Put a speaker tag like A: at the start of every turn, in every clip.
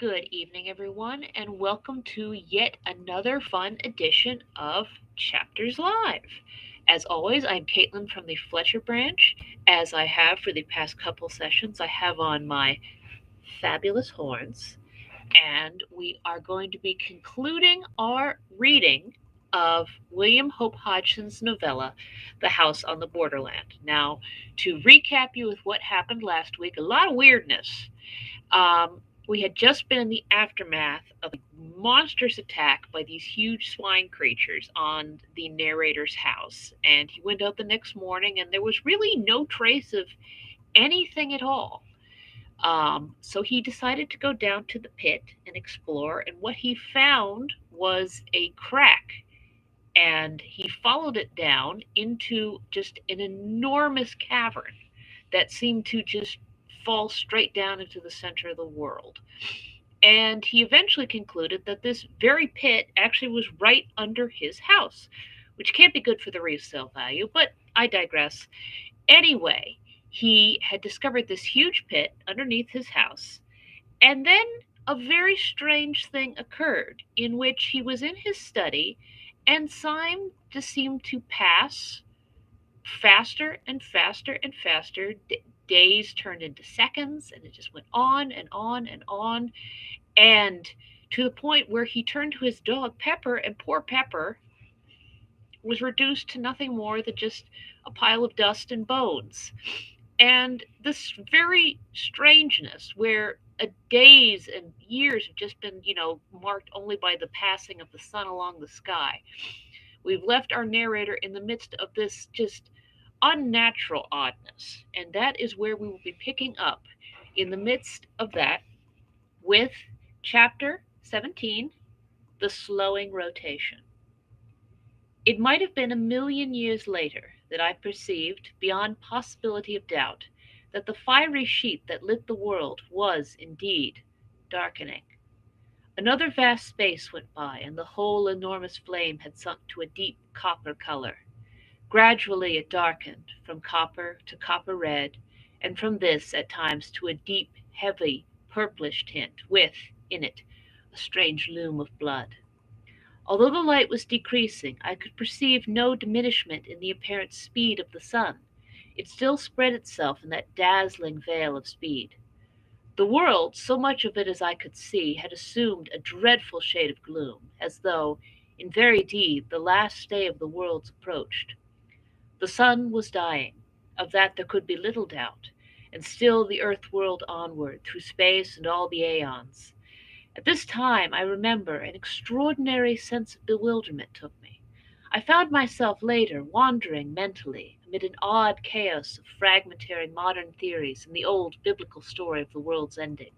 A: Good evening, everyone, and welcome to yet another fun edition of Chapters Live. As always, I'm Caitlin from the Fletcher branch. As I have for the past couple sessions, I have on my fabulous horns, and we are going to be concluding our reading of William Hope Hodgson's novella, The House on the Borderland. Now, to recap you with what happened last week, a lot of weirdness. We had just been in the aftermath of a monstrous attack by these huge swine creatures on the narrator's house. And he went out the next morning, and there was really no trace of anything at all. So he decided to go down to the pit and explore. And what he found was a crack. And he followed it down into just an enormous cavern that seemed to just fall straight down into the center of the world. And he eventually concluded that this very pit actually was right under his house, which can't be good for the resale value, but I digress. Anyway, he had discovered this huge pit underneath his house, and then a very strange thing occurred in which he was in his study and time just seemed to pass faster and faster and faster. Days turned into seconds, and it just went on and on and on. And to the point where he turned to his dog, Pepper, and poor Pepper was reduced to nothing more than just a pile of dust and bones. And this very strangeness, where days and years have just been, marked only by the passing of the sun along the sky. We've left our narrator in the midst of this just unnatural oddness. And that is where we will be picking up in the midst of that with chapter 17, The Slowing Rotation. It might have been a million years later that I perceived, beyond possibility of doubt, that the fiery sheet that lit the world was, indeed, darkening. Another vast space went by, and the whole enormous flame had sunk to a deep copper color. Gradually it darkened, from copper to copper red, and from this, at times, to a deep, heavy, purplish tint, with, in it, a strange loom of blood. Although the light was decreasing, I could perceive no diminishment in the apparent speed of the sun. It still spread itself in that dazzling veil of speed. The world, so much of it as I could see, had assumed a dreadful shade of gloom, as though, in very deed, the last day of the worlds approached. The sun was dying, of that there could be little doubt, and still the earth whirled onward, through space and all the aeons. At this time, I remember, an extraordinary sense of bewilderment took me. I found myself later wandering mentally amid an odd chaos of fragmentary modern theories and the old biblical story of the world's ending.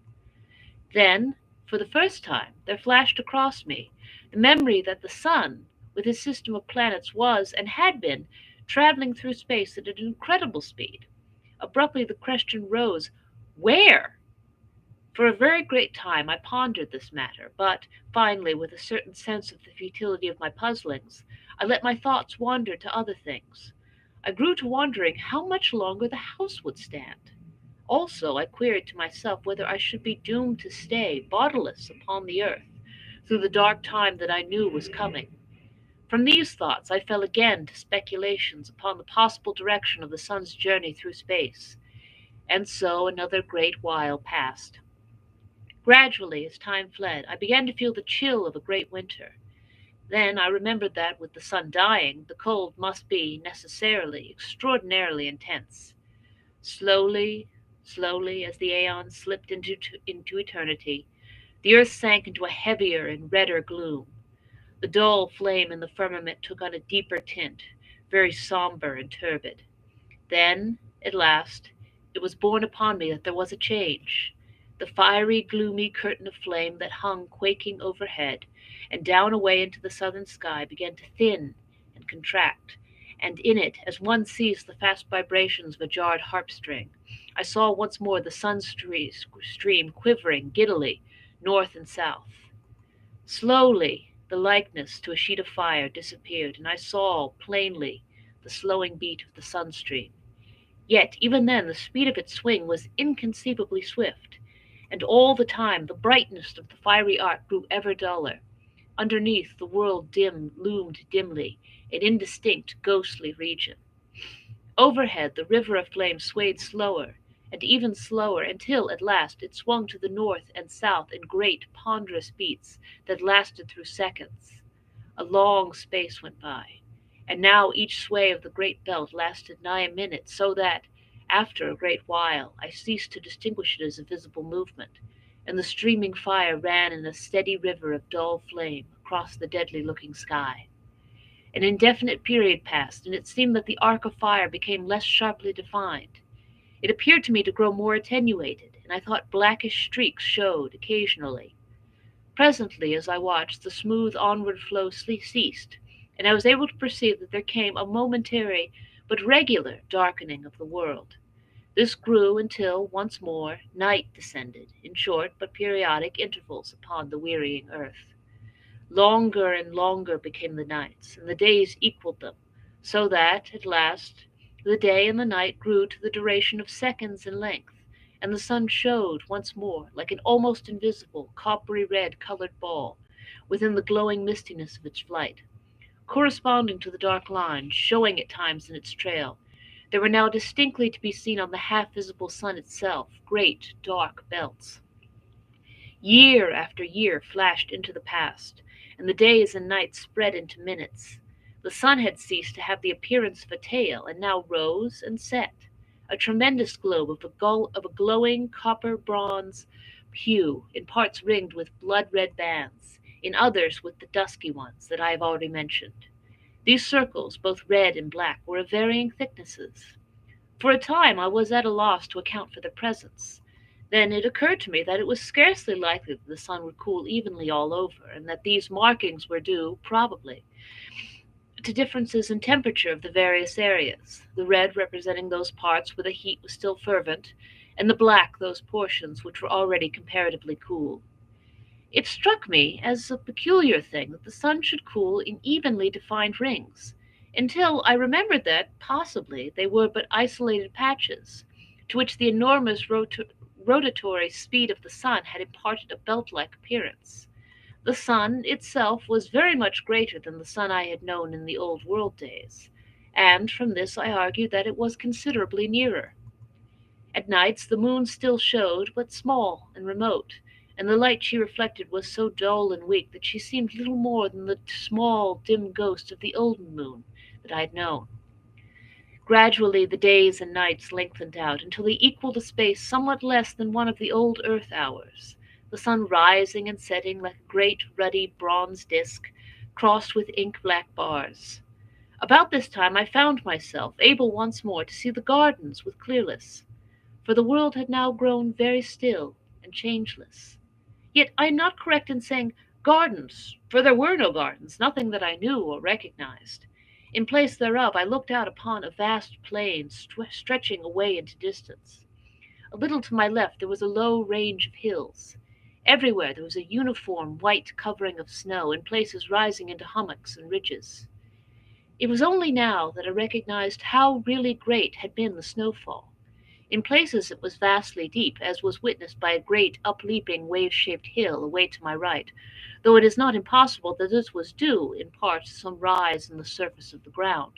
A: Then, for the first time, there flashed across me the memory that the sun, with his system of planets, was, and had been, traveling through space at an incredible speed. Abruptly, the question rose, where? For a very great time I pondered this matter, but finally, with a certain sense of the futility of my puzzlings, I let my thoughts wander to other things. I grew to wondering how much longer the house would stand. Also, I queried to myself whether I should be doomed to stay bodiless upon the earth through the dark time that I knew was coming. From these thoughts I fell again to speculations upon the possible direction of the sun's journey through space, and so another great while passed. Gradually, as time fled, I began to feel the chill of a great winter. Then I remembered that, with the sun dying, the cold must be, necessarily, extraordinarily intense. Slowly, slowly, as the aeons slipped into eternity, the earth sank into a heavier and redder gloom. The dull flame in the firmament took on a deeper tint, very somber and turbid. Then, at last, it was borne upon me that there was a change. The fiery, gloomy curtain of flame that hung quaking overhead and down away into the southern sky began to thin and contract, and in it, as one sees the fast vibrations of a jarred harp string, I saw once more the stream quivering giddily north and south. Slowly the likeness to a sheet of fire disappeared, and I saw plainly the slowing beat of the sun stream. Yet even then the speed of its swing was inconceivably swift, and all the time the brightness of the fiery arc grew ever duller. Underneath, the world loomed dimly, an indistinct, ghostly region. Overhead, the river of flame swayed slower, and even slower, until at last it swung to the north and south in great, ponderous beats that lasted through seconds. A long space went by, and now each sway of the great belt lasted nigh a minute, so that, after a great while, I ceased to distinguish it as a visible movement, and the streaming fire ran in a steady river of dull flame across the deadly-looking sky. An indefinite period passed, and it seemed that the arc of fire became less sharply defined. It appeared to me to grow more attenuated, and I thought blackish streaks showed occasionally. Presently, as I watched, the smooth onward flow ceased, and I was able to perceive that there came a momentary but regular darkening of the world. This grew until, once more, night descended, in short but periodic intervals, upon the wearying earth. Longer and longer became the nights, and the days equaled them, so that, at last, the day and the night grew to the duration of seconds in length, and the sun showed once more like an almost invisible, coppery red colored ball within the glowing mistiness of its flight. Corresponding to the dark lines showing at times in its trail, there were now distinctly to be seen on the half visible sun itself great dark belts. Year after year flashed into the past, and the days and nights spread into minutes. The sun had ceased to have the appearance of a tail, and now rose and set, a tremendous globe of a glowing copper bronze hue, in parts ringed with blood red bands, in others with the dusky ones that I have already mentioned. These circles, both red and black, were of varying thicknesses. For a time I was at a loss to account for their presence. Then it occurred to me that it was scarcely likely that the sun would cool evenly all over, and that these markings were due, probably, to differences in temperature of the various areas, the red representing those parts where the heat was still fervent, and the black those portions which were already comparatively cool. It struck me as a peculiar thing that the sun should cool in evenly defined rings, until I remembered that, possibly, they were but isolated patches, to which the enormous rotatory speed of the sun had imparted a belt-like appearance. The sun itself was very much greater than the sun I had known in the old world days, and from this I argued that it was considerably nearer. At nights the moon still showed, but small and remote, and the light she reflected was so dull and weak that she seemed little more than the small, dim ghost of the old moon that I had known. Gradually the days and nights lengthened out until they equaled a space somewhat less than one of the old earth hours, the sun rising and setting like a great ruddy bronze disk crossed with ink-black bars. About this time I found myself able once more to see the gardens with clearness, for the world had now grown very still and changeless. Yet I am not correct in saying gardens, for there were no gardens, nothing that I knew or recognized. In place thereof I looked out upon a vast plain stretching away into distance. A little to my left there was a low range of hills. Everywhere there was a uniform white covering of snow, in places rising into hummocks and ridges. It was only now that I recognized how really great had been the snowfall. In places it was vastly deep, as was witnessed by a great upleaping wave-shaped hill away to my right, though it is not impossible that this was due, in part, to some rise in the surface of the ground.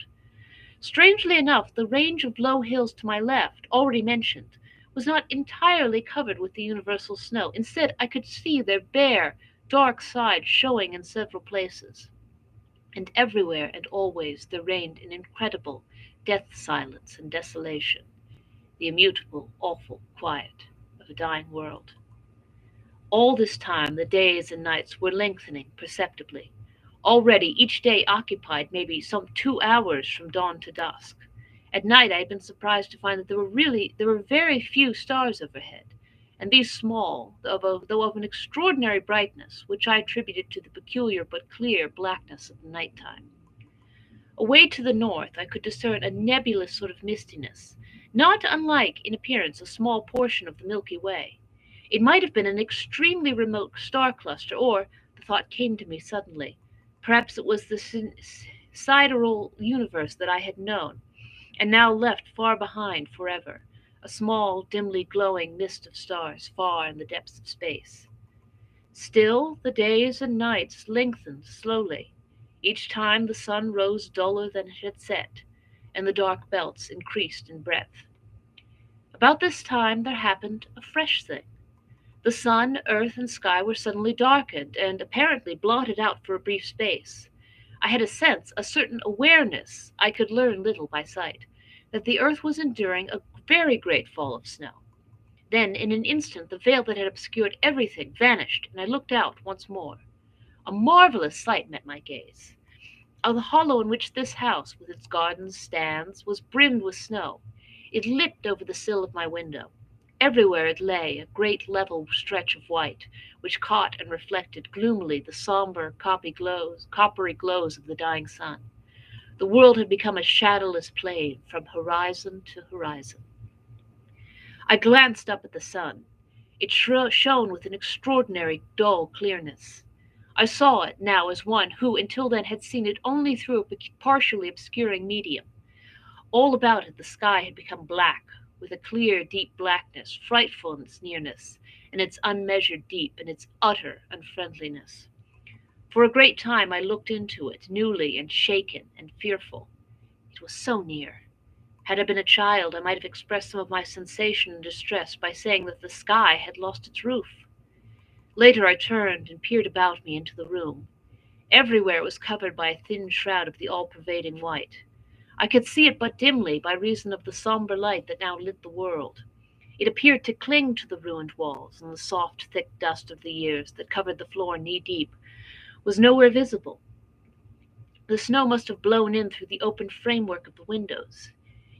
A: Strangely enough, the range of low hills to my left, already mentioned, was not entirely covered with the universal snow. Instead, I could see their bare, dark sides showing in several places, and everywhere and always there reigned an incredible death silence and desolation, the immutable, awful quiet of a dying world. All this time the days and nights were lengthening perceptibly. Already each day occupied maybe some 2 hours from dawn to dusk. At night I had been surprised to find that there were very few stars overhead, and these small, though of an extraordinary brightness, which I attributed to the peculiar but clear blackness of the night time. Away to the north I could discern a nebulous sort of mistiness, not unlike in appearance a small portion of the Milky Way. It might have been an extremely remote star cluster, or, the thought came to me suddenly, perhaps it was the sidereal universe that I had known, and now left far behind forever, a small, dimly glowing mist of stars far in the depths of space. Still, the days and nights lengthened slowly. Each time the sun rose duller than it had set, and the dark belts increased in breadth. About this time there happened a fresh thing. The sun, earth, and sky were suddenly darkened and apparently blotted out for a brief space. I had a sense, a certain awareness, I could learn little by sight, that the earth was enduring a very great fall of snow. Then, in an instant, the veil that had obscured everything vanished, and I looked out once more. A marvelous sight met my gaze. The hollow in which this house, with its gardens, stands, was brimmed with snow. It lipped over the sill of my window. Everywhere it lay, a great level stretch of white, which caught and reflected gloomily the somber, coppery glows of the dying sun. The world had become a shadowless plain from horizon to horizon. I glanced up at the sun. It shone with an extraordinary dull clearness. I saw it now as one who until then had seen it only through a partially obscuring medium. All about it the sky had become black, with a clear, deep blackness, frightful in its nearness, in its unmeasured deep, in its utter unfriendliness. For a great time I looked into it, newly and shaken and fearful. It was so near. Had I been a child, I might have expressed some of my sensation and distress by saying that the sky had lost its roof. Later I turned and peered about me into the room. Everywhere it was covered by a thin shroud of the all-pervading white. I could see it but dimly by reason of the somber light that now lit the world. It appeared to cling to the ruined walls, and the soft, thick dust of the years that covered the floor knee-deep was nowhere visible. The snow must have blown in through the open framework of the windows.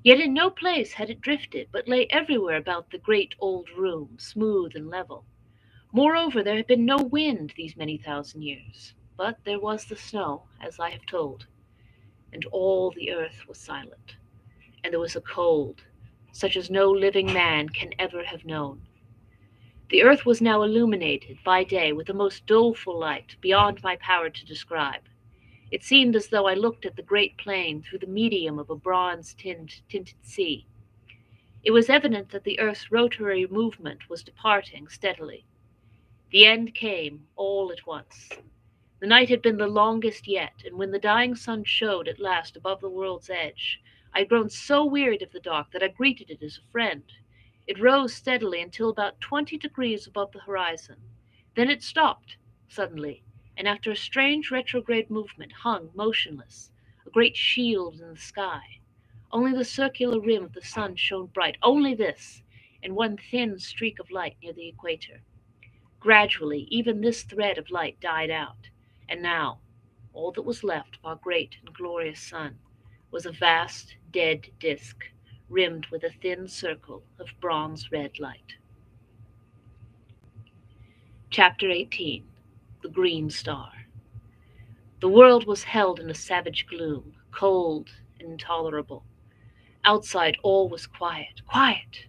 A: Yet in no place had it drifted, but lay everywhere about the great old room, smooth and level. Moreover, there had been no wind these many thousand years, but there was the snow, as I have told, and all the earth was silent, and there was a cold, such as no living man can ever have known. The earth was now illuminated by day with a most doleful light beyond my power to describe. It seemed as though I looked at the great plain through the medium of a tinted sea. It was evident that the earth's rotary movement was departing steadily. The end came all at once. The night had been the longest yet, and when the dying sun showed at last above the world's edge, I had grown so wearied of the dark that I greeted it as a friend. It rose steadily until about 20 degrees above the horizon. Then it stopped suddenly, and after a strange retrograde movement hung motionless, a great shield in the sky. Only the circular rim of the sun shone bright, only this, and one thin streak of light near the equator. Gradually, even this thread of light died out, and now all that was left of our great and glorious sun was a vast, dead disk, rimmed with a thin circle of bronze-red light. Chapter 18. The Green Star. The world was held in a savage gloom, cold and intolerable. Outside all was quiet, quiet.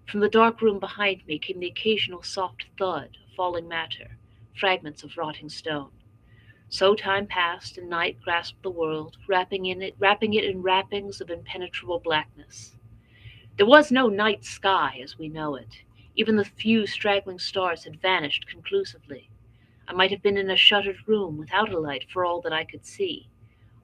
A: From the dark room behind me came the occasional soft thud of falling matter, fragments of rotting stone. So time passed, and night grasped the world, wrapping it in wrappings of impenetrable blackness. There was no night sky as we know it. Even the few straggling stars had vanished conclusively. I might have been in a shuttered room without a light for all that I could see.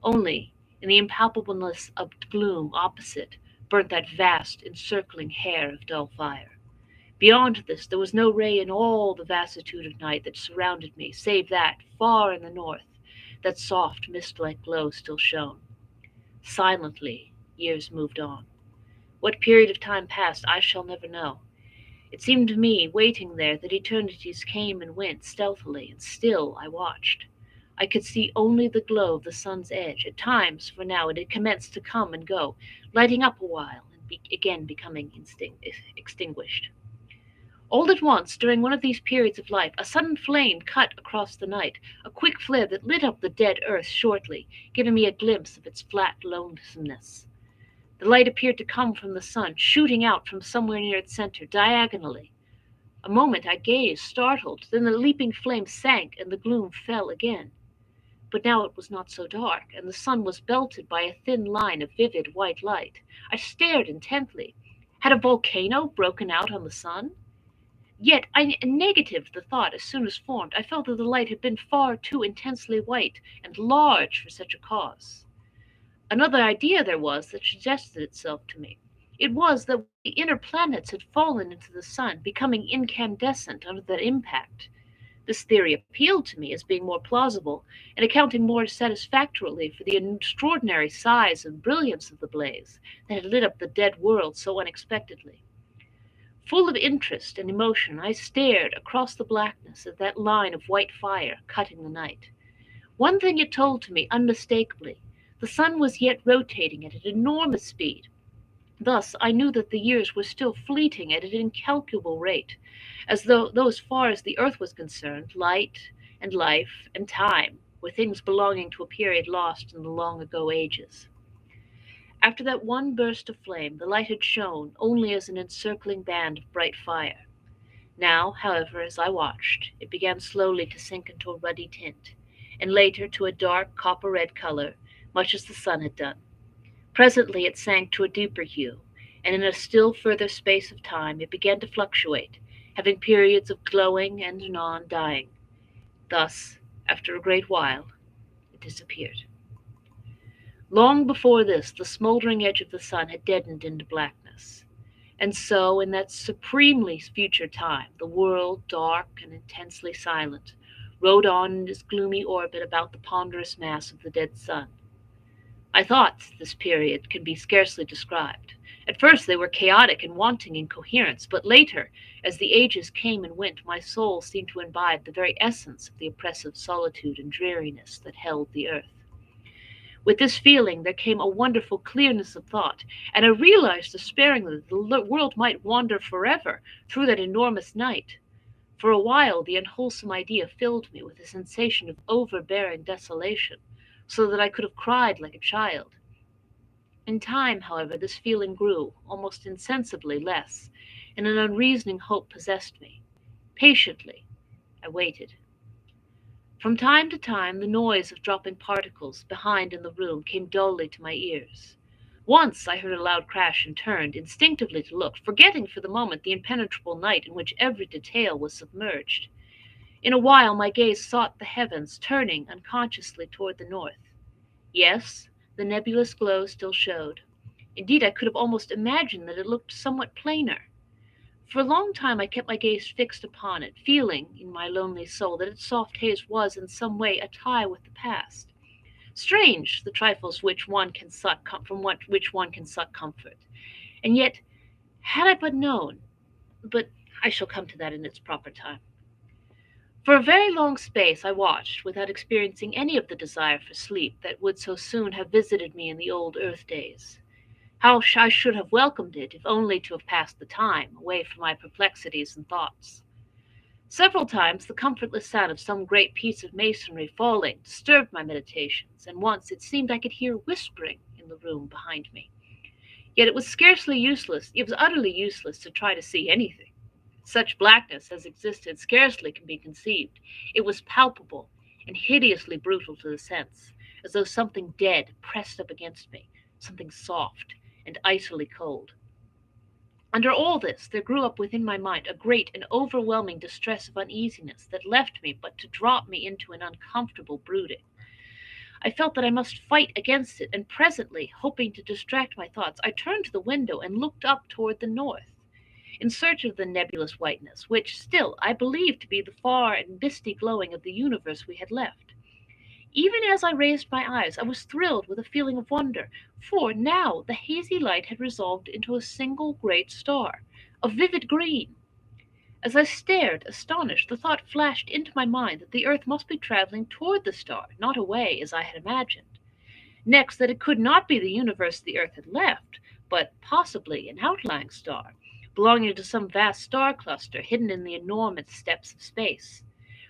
A: Only, in the impalpableness of gloom opposite, burnt that vast, encircling hair of dull fire. Beyond this, there was no ray in all the vastitude of night that surrounded me, save that, far in the north, that soft, mist-like glow still shone. Silently, years moved on. What period of time passed, I shall never know. It seemed to me, waiting there, that eternities came and went stealthily, and still I watched. I could see only the glow of the sun's edge. At times, for now, it had commenced to come and go, lighting up a while, and again becoming extinguished. All at once, during one of these periods of life, a sudden flame cut across the night, a quick flare that lit up the dead earth shortly, giving me a glimpse of its flat lonesomeness. The light appeared to come from the sun, shooting out from somewhere near its center, diagonally. A moment I gazed, startled, then the leaping flame sank and the gloom fell again. But now it was not so dark, and the sun was belted by a thin line of vivid white light. I stared intently. Had a volcano broken out on the sun? Yet I negatived the thought as soon as formed. I felt that the light had been far too intensely white and large for such a cause. Another idea there was that suggested itself to me. It was that one of the inner planets had fallen into the sun, becoming incandescent under that impact. This theory appealed to me as being more plausible, and accounting more satisfactorily for the extraordinary size and brilliance of the blaze that had lit up the dead world so unexpectedly. Full of interest and emotion, I stared across the blackness at that line of white fire cutting the night. One thing it told to me unmistakably: the sun was yet rotating at an enormous speed. Thus I knew that the years were still fleeting at an incalculable rate, though as far as the earth was concerned, light and life and time were things belonging to a period lost in the long ago ages. After that one burst of flame, the light had shone only as an encircling band of bright fire. Now, however, as I watched, it began slowly to sink into a ruddy tint, and later to a dark copper red color, much as the sun had done. Presently it sank to a deeper hue, and in a still further space of time it began to fluctuate, having periods of glowing and anon dying. Thus, after a great while, it disappeared. Long before this, the smoldering edge of the sun had deadened into blackness. And so, in that supremely future time, the world, dark and intensely silent, rode on in its gloomy orbit about the ponderous mass of the dead sun. My thoughts at this period can be scarcely described. At first they were chaotic and wanting in coherence, but later, as the ages came and went, my soul seemed to imbibe the very essence of the oppressive solitude and dreariness that held the earth. With this feeling there came a wonderful clearness of thought, and I realized despairingly that the world might wander forever through that enormous night. For a while the unwholesome idea filled me with a sensation of overbearing desolation, so that I could have cried like a child. In time, however, this feeling grew, almost insensibly, less, and an unreasoning hope possessed me. Patiently I waited. From time to time the noise of dropping particles behind in the room came dully to my ears. Once I heard a loud crash and turned instinctively to look, forgetting for the moment the impenetrable night in which every detail was submerged. In a while my gaze sought the heavens, turning unconsciously toward the north. Yes, the nebulous glow still showed. Indeed, I could have almost imagined that it looked somewhat plainer. For a long time I kept my gaze fixed upon it, feeling in my lonely soul that its soft haze was in some way a tie with the past. Strange, the trifles from which one can suck comfort. And yet, had I but known, but I shall come to that in its proper time. For a very long space I watched, without experiencing any of the desire for sleep that would so soon have visited me in the old earth days. How I should have welcomed it, if only to have passed the time, away from my perplexities and thoughts. Several times the comfortless sound of some great piece of masonry falling disturbed my meditations, and once it seemed I could hear whispering in the room behind me. Yet it was utterly useless to try to see anything. Such blackness as existed scarcely can be conceived. It was palpable and hideously brutal to the sense, as though something dead pressed up against me, something soft and icily cold. Under all this there grew up within my mind a great and overwhelming distress of uneasiness that left me but to drop me into an uncomfortable brooding. I felt that I must fight against it, and presently, hoping to distract my thoughts, I turned to the window and looked up toward the north, in search of the nebulous whiteness, which still I believed to be the far and misty glowing of the universe we had left. Even as I raised my eyes, I was thrilled with a feeling of wonder, for now the hazy light had resolved into a single great star, of vivid green. As I stared, astonished, the thought flashed into my mind that the earth must be traveling toward the star, not away, as I had imagined. Next, that it could not be the universe the earth had left, but possibly an outlying star, belonging to some vast star cluster hidden in the enormous depths of space.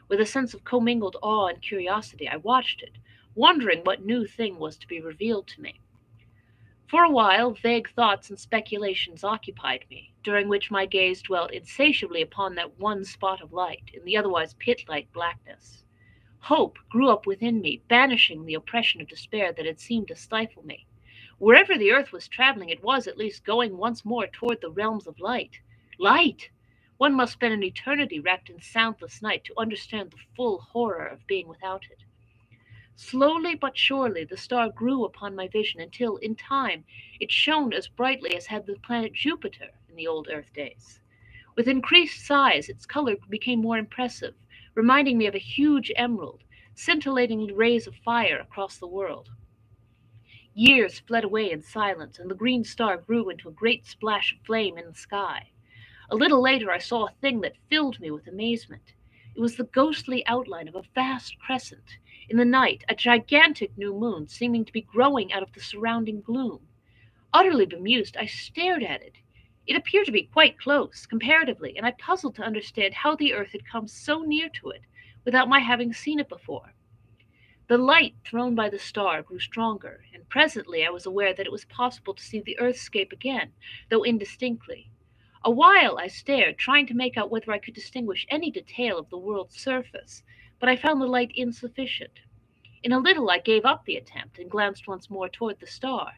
A: With a sense of commingled awe and curiosity, I watched it, wondering what new thing was to be revealed to me. For a while vague thoughts and speculations occupied me, during which my gaze dwelt insatiably upon that one spot of light in the otherwise pit-like blackness. Hope grew up within me, banishing the oppression of despair that had seemed to stifle me. Wherever the earth was traveling, it was at least going once more toward the realms of light. Light! One must spend an eternity wrapped in soundless night to understand the full horror of being without it. Slowly but surely the star grew upon my vision until, in time, it shone as brightly as had the planet Jupiter in the old Earth days. With increased size, its color became more impressive, reminding me of a huge emerald, scintillating rays of fire across the world. Years fled away in silence, and the green star grew into a great splash of flame in the sky. A little later I saw a thing that filled me with amazement. It was the ghostly outline of a vast crescent. In the night, a gigantic new moon seeming to be growing out of the surrounding gloom. Utterly bemused, I stared at it. It appeared to be quite close, comparatively, and I puzzled to understand how the earth had come so near to it without my having seen it before. The light thrown by the star grew stronger, and presently I was aware that it was possible to see the earthscape again, though indistinctly. A while I stared, trying to make out whether I could distinguish any detail of the world's surface, but I found the light insufficient. In a little I gave up the attempt and glanced once more toward the star.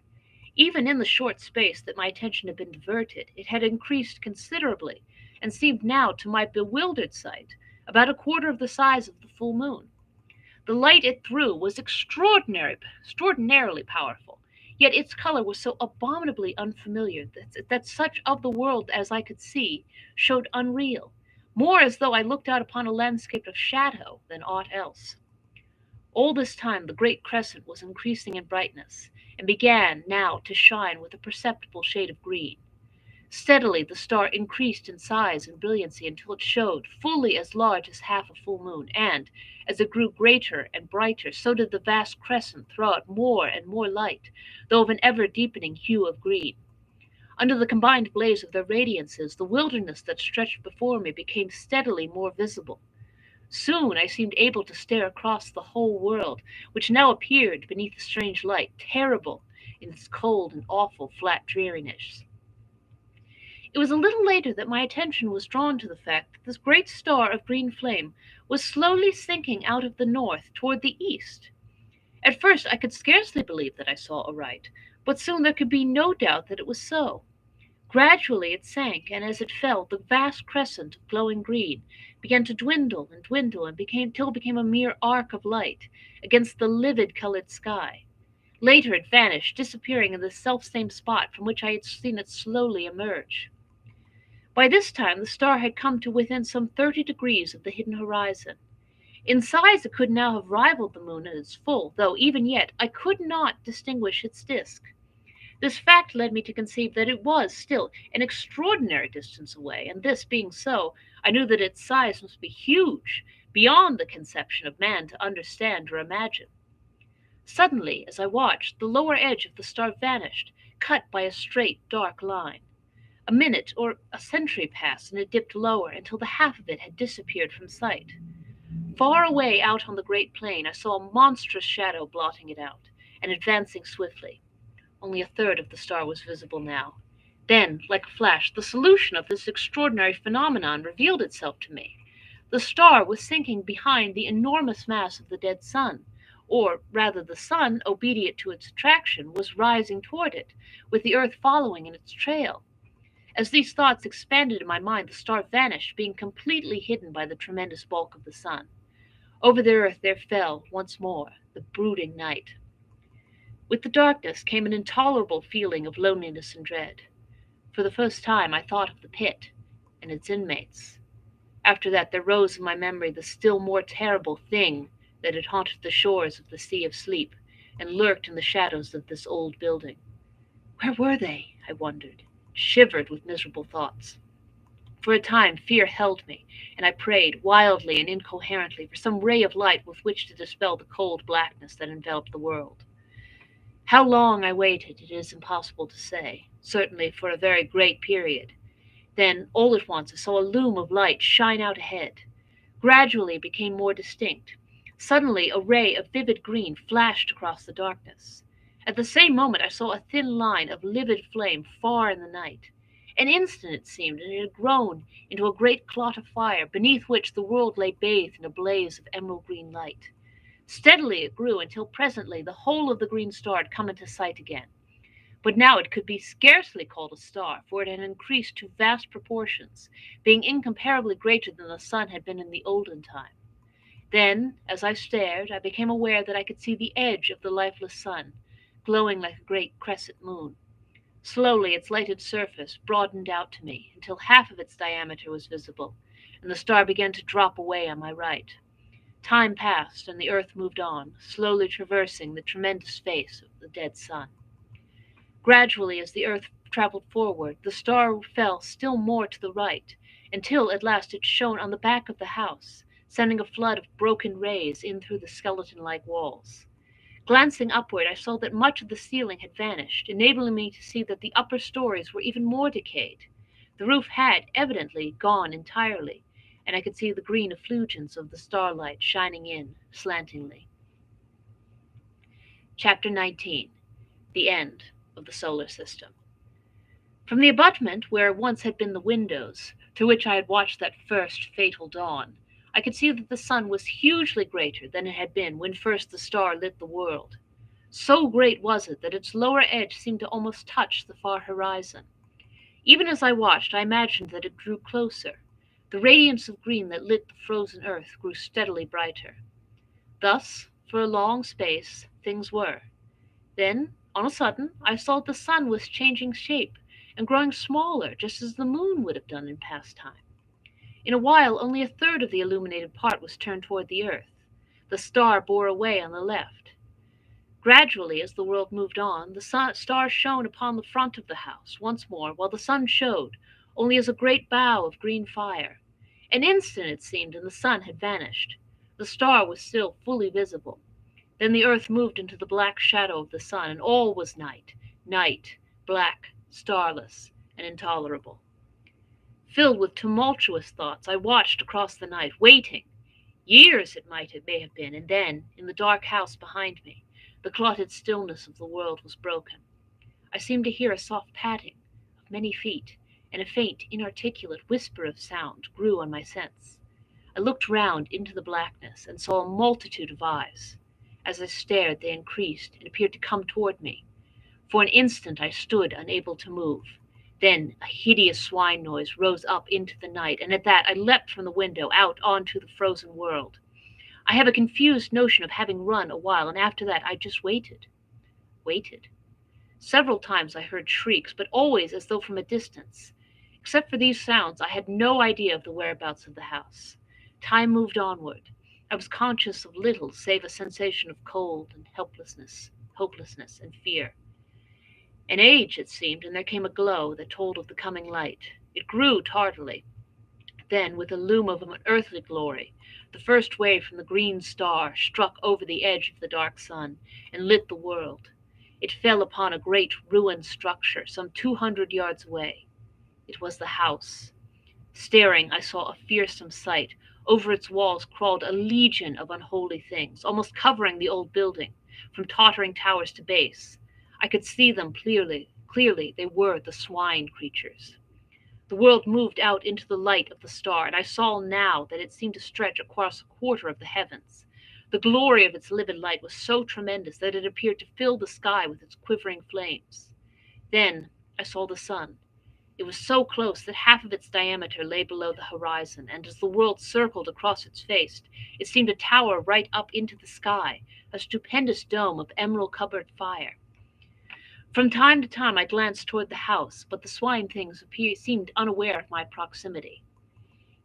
A: Even in the short space that my attention had been diverted, it had increased considerably, and seemed now, to my bewildered sight, about a quarter of the size of the full moon. The light it threw was extraordinarily powerful, yet its color was so abominably unfamiliar that such of the world as I could see showed unreal, more as though I looked out upon a landscape of shadow than aught else. All this time the great crescent was increasing in brightness, and began now to shine with a perceptible shade of green. Steadily the star increased in size and brilliancy until it showed fully as large as half a full moon, and, as it grew greater and brighter, so did the vast crescent throw out more and more light, though of an ever deepening hue of green. Under the combined blaze of their radiances, the wilderness that stretched before me became steadily more visible. Soon I seemed able to stare across the whole world, which now appeared beneath the strange light, terrible in its cold and awful flat dreariness. It was a little later that my attention was drawn to the fact that this great star of green flame was slowly sinking out of the north toward the east. At first I could scarcely believe that I saw aright, but soon there could be no doubt that it was so. Gradually it sank, and as it fell, the vast crescent of glowing green began to dwindle and became till it became a mere arc of light against the livid colored sky. Later it vanished, disappearing in the selfsame spot from which I had seen it slowly emerge. By this time the star had come to within some 30 degrees of the hidden horizon. In size it could now have rivaled the moon at its full, though even yet I could not distinguish its disk. This fact led me to conceive that it was still an extraordinary distance away, and this being so, I knew that its size must be huge, beyond the conception of man to understand or imagine. Suddenly, as I watched, the lower edge of the star vanished, cut by a straight, dark line. A minute or a century passed, and it dipped lower until the half of it had disappeared from sight. Far away out on the great plain, I saw a monstrous shadow blotting it out, and advancing swiftly. Only a third of the star was visible now. Then, like a flash, the solution of this extraordinary phenomenon revealed itself to me. The star was sinking behind the enormous mass of the dead sun, or rather the sun, obedient to its attraction, was rising toward it, with the earth following in its trail. As these thoughts expanded in my mind, the star vanished, being completely hidden by the tremendous bulk of the sun. Over the earth there fell, once more, the brooding night. With the darkness came an intolerable feeling of loneliness and dread. For the first time I thought of the pit and its inmates. After that there rose in my memory the still more terrible thing that had haunted the shores of the Sea of Sleep and lurked in the shadows of this old building. Where were they? I wondered, shivered with miserable thoughts. For a time fear held me, and I prayed wildly and incoherently for some ray of light with which to dispel the cold blackness that enveloped the world. How long I waited it is impossible to say, certainly for a very great period. Then, all at once, I saw a loom of light shine out ahead. Gradually it became more distinct. Suddenly a ray of vivid green flashed across the darkness. At the same moment I saw a thin line of livid flame far in the night. An instant it seemed, and it had grown into a great clot of fire, beneath which the world lay bathed in a blaze of emerald green light. Steadily it grew until presently the whole of the green star had come into sight again. But now it could be scarcely called a star, for it had increased to vast proportions, being incomparably greater than the sun had been in the olden time. Then, as I stared, I became aware that I could see the edge of the lifeless sun, glowing like a great crescent moon. Slowly its lighted surface broadened out to me until half of its diameter was visible, and the star began to drop away on my right. Time passed, and the earth moved on, slowly traversing the tremendous face of the dead sun. Gradually, as the earth traveled forward, the star fell still more to the right, until at last it shone on the back of the house, sending a flood of broken rays in through the skeleton like walls. Glancing upward, I saw that much of the ceiling had vanished, enabling me to see that the upper stories were even more decayed. The roof had, evidently, gone entirely, and I could see the green effulgence of the starlight shining in slantingly. Chapter 19. The End of the Solar System. From the abutment where once had been the windows, through which I had watched that first fatal dawn, I could see that the sun was hugely greater than it had been when first the star lit the world. So great was it that its lower edge seemed to almost touch the far horizon. Even as I watched, I imagined that it drew closer. The radiance of green that lit the frozen earth grew steadily brighter. Thus, for a long space, things were. Then, on a sudden, I saw that the sun was changing shape and growing smaller, just as the moon would have done in past time. In a while, only a third of the illuminated part was turned toward the earth. The star bore away on the left. Gradually, as the world moved on, the star shone upon the front of the house once more, while the sun showed only as a great bow of green fire. An instant, it seemed, and the sun had vanished. The star was still fully visible. Then the earth moved into the black shadow of the sun, and all was night, night, black, starless, and intolerable. Filled with tumultuous thoughts, I watched across the night, waiting. Years it may have been, and then, in the dark house behind me, the clotted stillness of the world was broken. I seemed to hear a soft padding of many feet, and a faint, inarticulate whisper of sound grew on my sense. I looked round into the blackness and saw a multitude of eyes. As I stared, they increased and appeared to come toward me. For an instant I stood unable to move. Then a hideous swine noise rose up into the night, and at that I leapt from the window out onto the frozen world. I have a confused notion of having run a while, and after that I just waited. Waited. Several times I heard shrieks, but always as though from a distance. Except for these sounds, I had no idea of the whereabouts of the house. Time moved onward. I was conscious of little save a sensation of cold and helplessness, hopelessness, and fear. An age, it seemed, and there came a glow that told of the coming light. It grew tardily. Then, with a loom of unearthly glory, the first wave from the green star struck over the edge of the dark sun and lit the world. It fell upon a great ruined structure some 200 yards away. It was the house. Staring, I saw a fearsome sight. Over its walls crawled a legion of unholy things, almost covering the old building, from tottering towers to base. I could see them clearly. Clearly, they were the swine creatures. The world moved out into the light of the star, and I saw now that it seemed to stretch across a quarter of the heavens. The glory of its livid light was so tremendous that it appeared to fill the sky with its quivering flames. Then I saw the sun. It was so close that half of its diameter lay below the horizon, and as the world circled across its face, it seemed to tower right up into the sky, a stupendous dome of emerald-covered fire. From time to time I glanced toward the house, but the swine things seemed unaware of my proximity.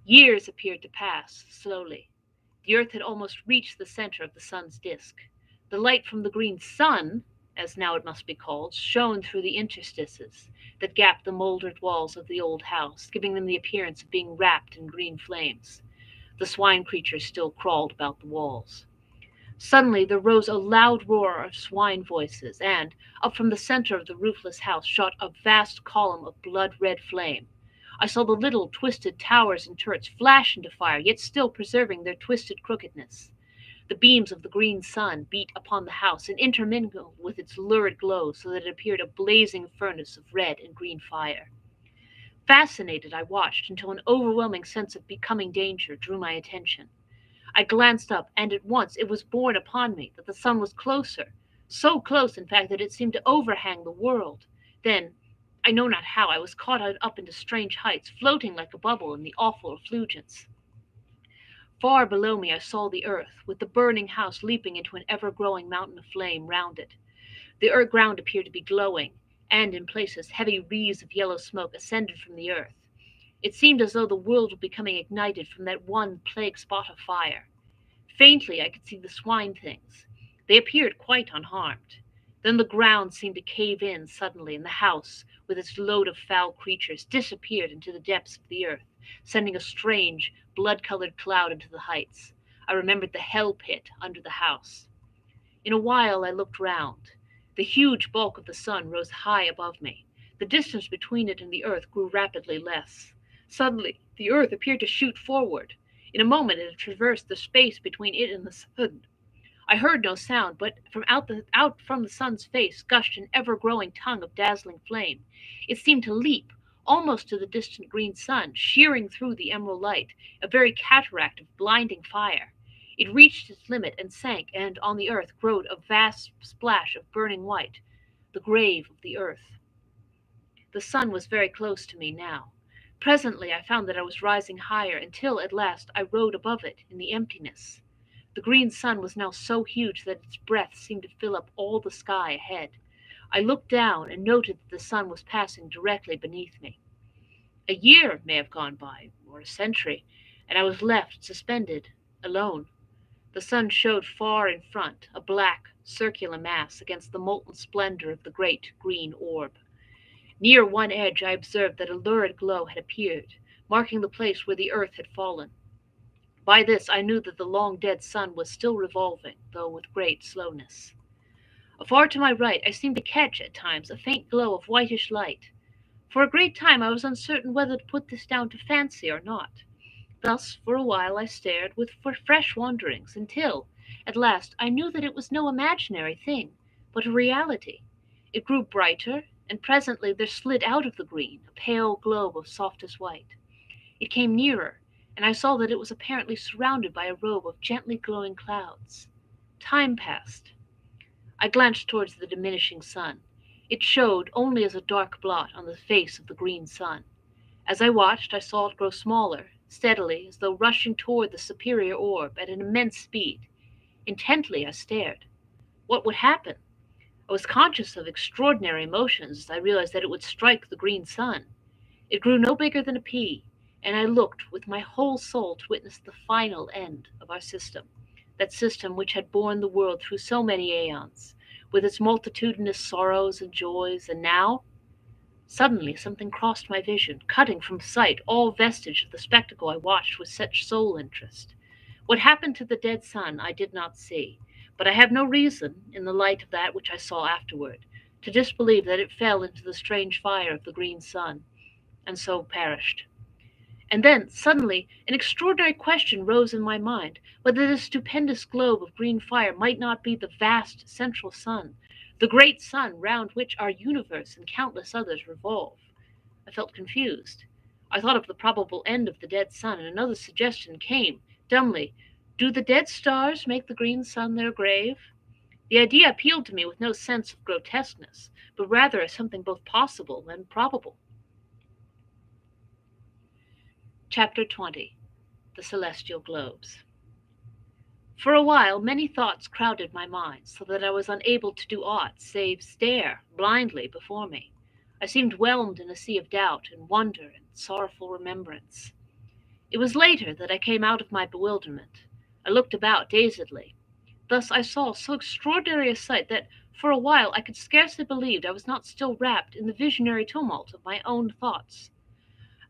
A: Years appeared to pass slowly. The earth had almost reached the center of the sun's disk. The light from the green sun, as now it must be called, shone through the interstices that gapped the mouldered walls of the old house, giving them the appearance of being wrapped in green flames. The swine creatures still crawled about the walls. Suddenly there rose a loud roar of swine voices, and up from the center of the roofless house shot a vast column of blood-red flame. I saw the little twisted towers and turrets flash into fire, yet still preserving their twisted crookedness. The beams of the green sun beat upon the house and intermingled with its lurid glow so that it appeared a blazing furnace of red and green fire. Fascinated, I watched until an overwhelming sense of becoming danger drew my attention. I glanced up, and at once it was borne upon me that the sun was closer, so close, in fact, that it seemed to overhang the world. Then, I know not how, I was caught up into strange heights, floating like a bubble in the awful effulgence. Far below me I saw the earth, with the burning house leaping into an ever-growing mountain of flame round it. The earth ground appeared to be glowing, and in places heavy wreaths of yellow smoke ascended from the earth. It seemed as though the world were becoming ignited from that one plague spot of fire. Faintly I could see the swine things. They appeared quite unharmed. Then the ground seemed to cave in suddenly, and the house, with its load of foul creatures, disappeared into the depths of the earth, sending a strange, blood-colored cloud into the heights. I remembered the hell pit under the house. In a while I looked round. The huge bulk of the sun rose high above me. The distance between it and the earth grew rapidly less. Suddenly the earth appeared to shoot forward. In a moment it had traversed the space between it and the sun. I heard no sound, but out from the sun's face gushed an ever-growing tongue of dazzling flame. It seemed to leap almost to the distant green sun, shearing through the emerald light, a very cataract of blinding fire. It reached its limit and sank, and on the earth glowed a vast splash of burning white, the grave of the earth. The sun was very close to me now. Presently I found that I was rising higher, until at last I rode above it in the emptiness. The green sun was now so huge that its breath seemed to fill up all the sky ahead. I looked down and noted that the sun was passing directly beneath me. A year may have gone by, or a century, and I was left suspended, alone. The sun showed far in front, a black, circular mass against the molten splendor of the great green orb. Near one edge I observed that a lurid glow had appeared, marking the place where the earth had fallen. By this I knew that the long dead sun was still revolving, though with great slowness. Far to my right I seemed to catch at times a faint glow of whitish light. For a great time I was uncertain whether to put this down to fancy or not. Thus for a while I stared with fresh wonderings, until, at last, I knew that it was no imaginary thing, but a reality. It grew brighter, and presently there slid out of the green a pale globe of softest white. It came nearer, and I saw that it was apparently surrounded by a robe of gently glowing clouds. Time passed. I glanced towards the diminishing sun. It showed only as a dark blot on the face of the green sun. As I watched, I saw it grow smaller, steadily, as though rushing toward the superior orb at an immense speed. Intently I stared. What would happen? I was conscious of extraordinary emotions as I realized that it would strike the green sun. It grew no bigger than a pea, and I looked with my whole soul to witness the final end of our system, that system which had borne the world through so many aeons, with its multitudinous sorrows and joys, and now, suddenly something crossed my vision, cutting from sight all vestige of the spectacle I watched with such sole interest. What happened to the dead sun I did not see, but I have no reason, in the light of that which I saw afterward, to disbelieve that it fell into the strange fire of the green sun, and so perished. And then, suddenly, an extraordinary question rose in my mind, whether this stupendous globe of green fire might not be the vast central sun, the great sun round which our universe and countless others revolve. I felt confused. I thought of the probable end of the dead sun, and another suggestion came, dumbly. Do the dead stars make the green sun their grave? The idea appealed to me with no sense of grotesqueness, but rather as something both possible and probable. Chapter 20. The Celestial Globes. For a while many thoughts crowded my mind, so that I was unable to do aught save stare blindly before me. I seemed whelmed in a sea of doubt and wonder and sorrowful remembrance. It was later that I came out of my bewilderment. I looked about dazedly. Thus I saw so extraordinary a sight that for a while I could scarcely believe I was not still wrapped in the visionary tumult of my own thoughts.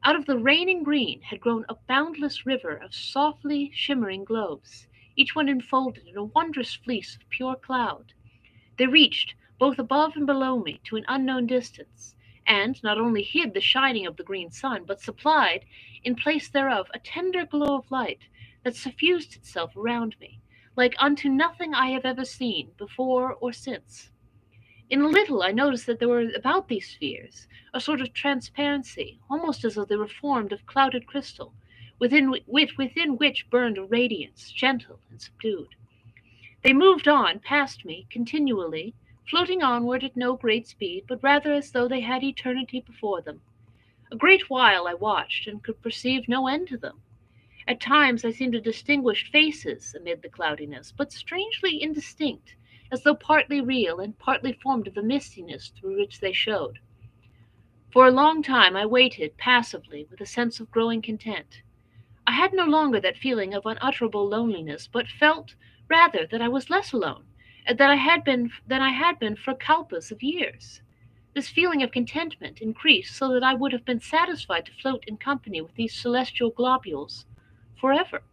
A: Out of the raining green had grown a boundless river of softly shimmering globes, each one enfolded in a wondrous fleece of pure cloud. They reached, both above and below me, to an unknown distance, and not only hid the shining of the green sun, but supplied, in place thereof, a tender glow of light that suffused itself around me, like unto nothing I have ever seen, before or since. In a little I noticed that there were about these spheres a sort of transparency, almost as though they were formed of clouded crystal, within which burned a radiance, gentle and subdued. They moved on past me continually, floating onward at no great speed, but rather as though they had eternity before them. A great while I watched, and could perceive no end to them. At times I seemed to distinguish faces amid the cloudiness, but strangely indistinct, as though partly real and partly formed of the mistiness through which they showed. For a long time I waited passively, with a sense of growing content. I had no longer that feeling of unutterable loneliness, but felt rather that I was less alone, and than I had been for kalpas of years. This feeling of contentment increased so that I would have been satisfied to float in company with these celestial globules forever.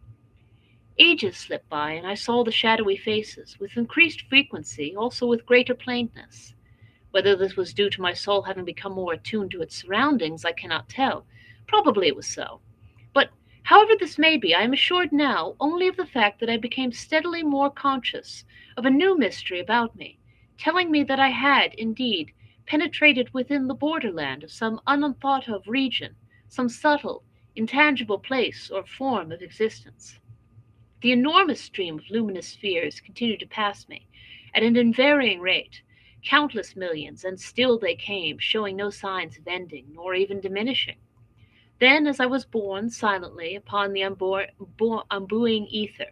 A: Ages slipped by, and I saw the shadowy faces, with increased frequency, also with greater plainness. Whether this was due to my soul having become more attuned to its surroundings, I cannot tell. Probably it was so. But however this may be, I am assured now only of the fact that I became steadily more conscious of a new mystery about me, telling me that I had, indeed, penetrated within the borderland of some unthought of region, some subtle, intangible place or form of existence. The enormous stream of luminous spheres continued to pass me, at an unvarying rate, countless millions, and still they came, showing no signs of ending, nor even diminishing. Then, as I was borne silently upon the unbuoying ether,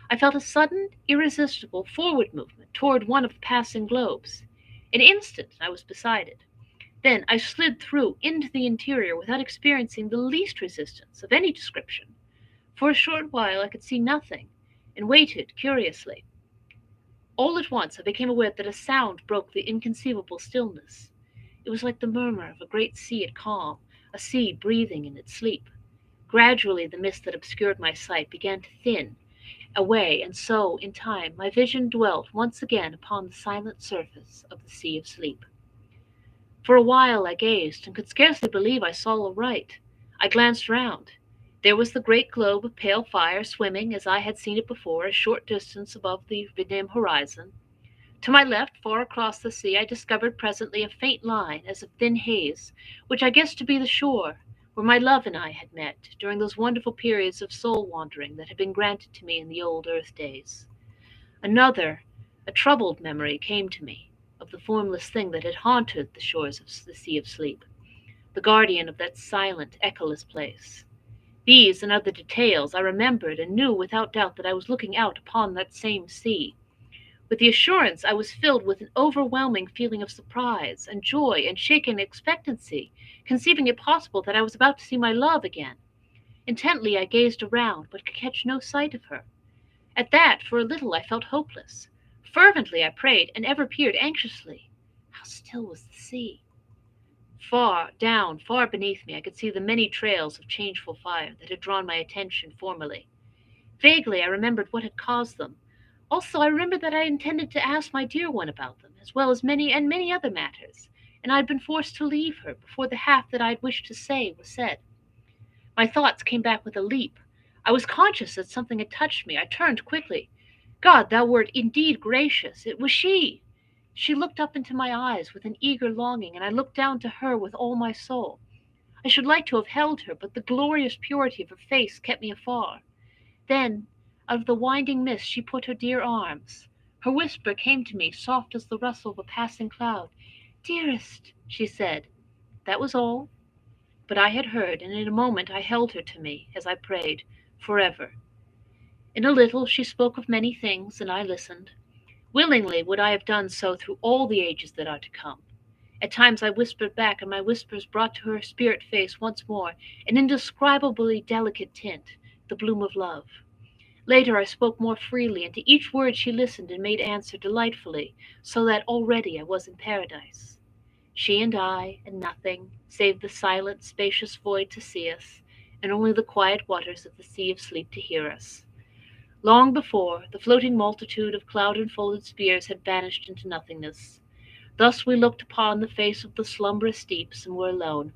A: I felt a sudden, irresistible forward movement toward one of the passing globes. An instant I was beside it. Then I slid through into the interior without experiencing the least resistance of any description. For a short while I could see nothing, and waited curiously. All at once I became aware that a sound broke the inconceivable stillness. It was like the murmur of a great sea at calm, a sea breathing in its sleep. Gradually the mist that obscured my sight began to thin away, and so, in time, my vision dwelt once again upon the silent surface of the sea of sleep. For a while I gazed, and could scarcely believe I saw aright. I glanced round. There was the great globe of pale fire swimming, as I had seen it before, a short distance above the dim horizon. To my left, far across the sea, I discovered presently a faint line, as of thin haze, which I guessed to be the shore, where my love and I had met, during those wonderful periods of soul wandering that had been granted to me in the old earth days. Another, a troubled memory came to me, of the formless thing that had haunted the shores of the sea of sleep, the guardian of that silent, echoless place. These and other details I remembered, and knew without doubt that I was looking out upon that same sea. With the assurance I was filled with an overwhelming feeling of surprise and joy and shaken expectancy, conceiving it possible that I was about to see my love again. Intently I gazed around, but could catch no sight of her. At that, for a little, I felt hopeless. Fervently I prayed, and ever peered anxiously. How still was the sea! Far down, far beneath me, I could see the many trails of changeful fire that had drawn my attention formerly. Vaguely I remembered what had caused them. Also I remembered that I intended to ask my dear one about them, as well as many other matters, and I had been forced to leave her before the half that I had wished to say was said. My thoughts came back with a leap. I was conscious that something had touched me. I turned quickly. God, thou wert indeed gracious. It was she. She looked up into my eyes with an eager longing, and I looked down to her with all my soul. I should like to have held her, but the glorious purity of her face kept me afar. Then, out of the winding mist, she put her dear arms. Her whisper came to me, soft as the rustle of a passing cloud. "Dearest," she said. That was all. But I had heard, and in a moment I held her to me, as I prayed, forever. In a little she spoke of many things, and I listened. Willingly would I have done so through all the ages that are to come. At times I whispered back, and my whispers brought to her spirit face once more an indescribably delicate tint, the bloom of love. Later I spoke more freely, and to each word she listened and made answer delightfully, so that already I was in paradise. She and I, and nothing, save the silent, spacious void to see us, and only the quiet waters of the sea of sleep to hear us. Long before, the floating multitude of cloud-enfolded spheres had vanished into nothingness. Thus we looked upon the face of the slumberous deeps, and were alone.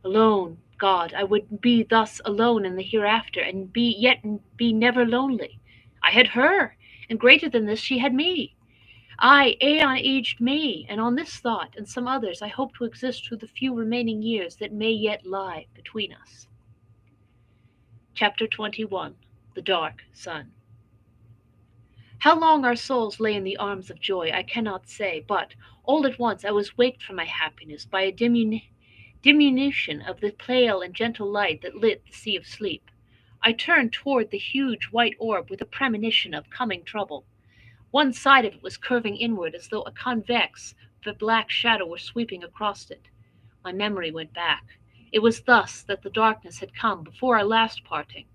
A: Alone, God, I would be thus alone in the hereafter, and be never lonely. I had her, and greater than this, she had me. I, aeon-aged me, and on this thought, and some others, I hope to exist through the few remaining years that may yet lie between us. Chapter 21. The Dark Sun. How long our souls lay in the arms of joy I cannot say, but all at once I was waked from my happiness by a diminution of the pale and gentle light that lit the sea of sleep. I turned toward the huge white orb with a premonition of coming trouble. One side of it was curving inward as though a convex, black shadow were sweeping across it. My memory went back. It was thus that the darkness had come before our last parting.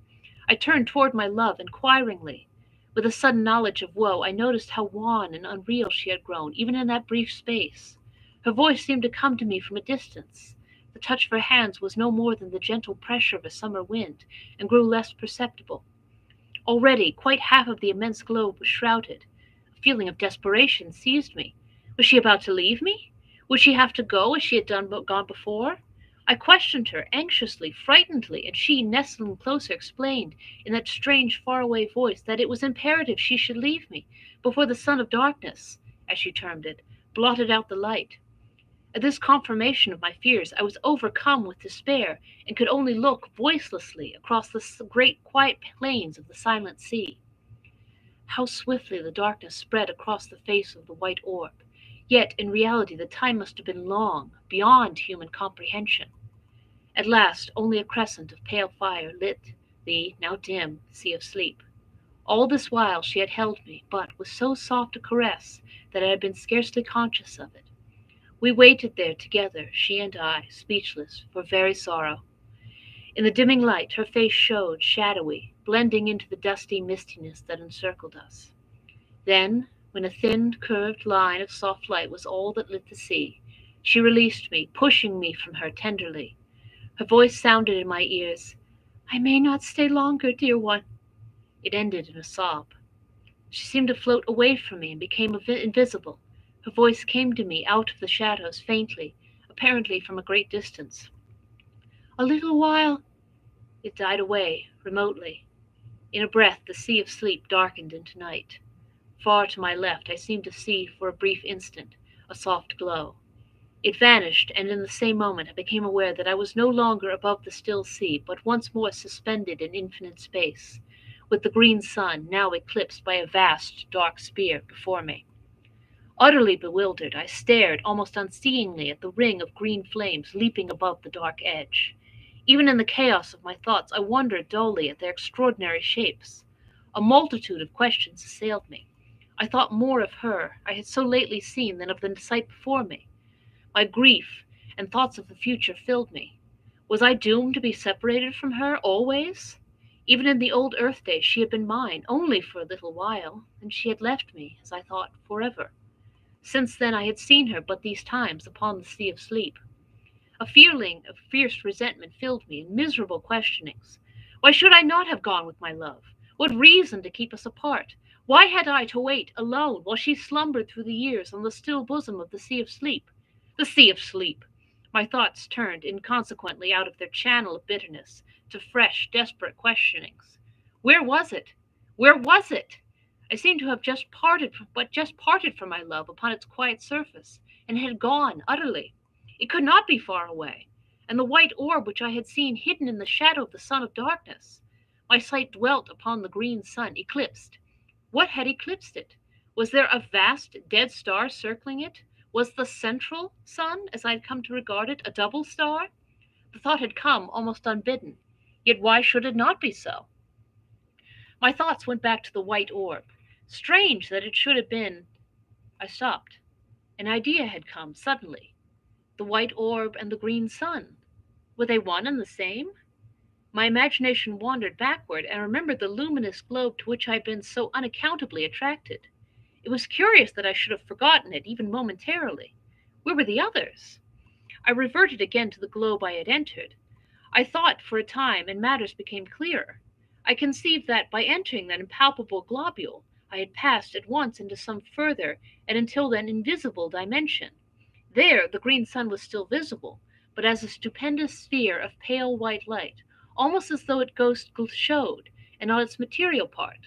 A: I turned toward my love inquiringly. With a sudden knowledge of woe, I noticed how wan and unreal she had grown, even in that brief space. Her voice seemed to come to me from a distance. The touch of her hands was no more than the gentle pressure of a summer wind, and grew less perceptible. Already, quite half of the immense globe was shrouded. A feeling of desperation seized me. Was she about to leave me? Would she have to go as she had gone before? I questioned her anxiously, frightenedly, and she, nestling closer, explained in that strange, far-away voice that it was imperative she should leave me before the sun of darkness, as she termed it, blotted out the light. At this confirmation of my fears, I was overcome with despair, and could only look voicelessly across the great quiet plains of the silent sea. How swiftly the darkness spread across the face of the white orb! Yet in reality the time must have been long, beyond human comprehension. At last only a crescent of pale fire lit the now dim sea of sleep. All this while she had held me, but with so soft a caress that I had been scarcely conscious of it. We waited there together, she and I, speechless, for very sorrow. In the dimming light her face showed shadowy, blending into the dusty mistiness that encircled us. Then, when a thin, curved line of soft light was all that lit the sea, she released me, pushing me from her tenderly. Her voice sounded in my ears, "I may not stay longer, dear one." It ended in a sob. She seemed to float away from me and became invisible. Her voice came to me out of the shadows faintly, apparently from a great distance. "A little while." It died away, remotely. In a breath the sea of sleep darkened into night. Far to my left I seemed to see for a brief instant a soft glow. It vanished, and in the same moment I became aware that I was no longer above the still sea, but once more suspended in infinite space, with the green sun, now eclipsed by a vast dark sphere, before me. Utterly bewildered, I stared almost unseeingly at the ring of green flames leaping above the dark edge. Even in the chaos of my thoughts I wondered dully at their extraordinary shapes. A multitude of questions assailed me. I thought more of her I had so lately seen than of the sight before me. My grief and thoughts of the future filled me. Was I doomed to be separated from her always? Even in the old earth days she had been mine only for a little while, and she had left me, as I thought, forever. Since then I had seen her but these times upon the sea of sleep. A feeling of fierce resentment filled me, and miserable questionings. Why should I not have gone with my love? What reason to keep us apart? Why had I to wait alone while she slumbered through the years on the still bosom of the sea of sleep? The sea of sleep! My thoughts turned inconsequently out of their channel of bitterness to fresh, desperate questionings. Where was it? Where was it? I seemed to have just parted from my love upon its quiet surface, and had gone utterly. It could not be far away. And the white orb which I had seen hidden in the shadow of the sun of darkness. My sight dwelt upon the green sun, eclipsed. What had eclipsed it? Was there a vast dead star circling it? Was the central sun, as I had come to regard it, a double star? The thought had come almost unbidden. Yet why should it not be so? My thoughts went back to the white orb. Strange that it should have been. I stopped. An idea had come suddenly. The white orb and the green sun. Were they one and the same? My imagination wandered backward, and remembered the luminous globe to which I had been so unaccountably attracted. It was curious that I should have forgotten it, even momentarily. Where were the others? I reverted again to the globe I had entered. I thought for a time, and matters became clearer. I conceived that, by entering that impalpable globule, I had passed at once into some further, and until then invisible, dimension. There the green sun was still visible, but as a stupendous sphere of pale white light, almost as though it ghost showed, and not its material part.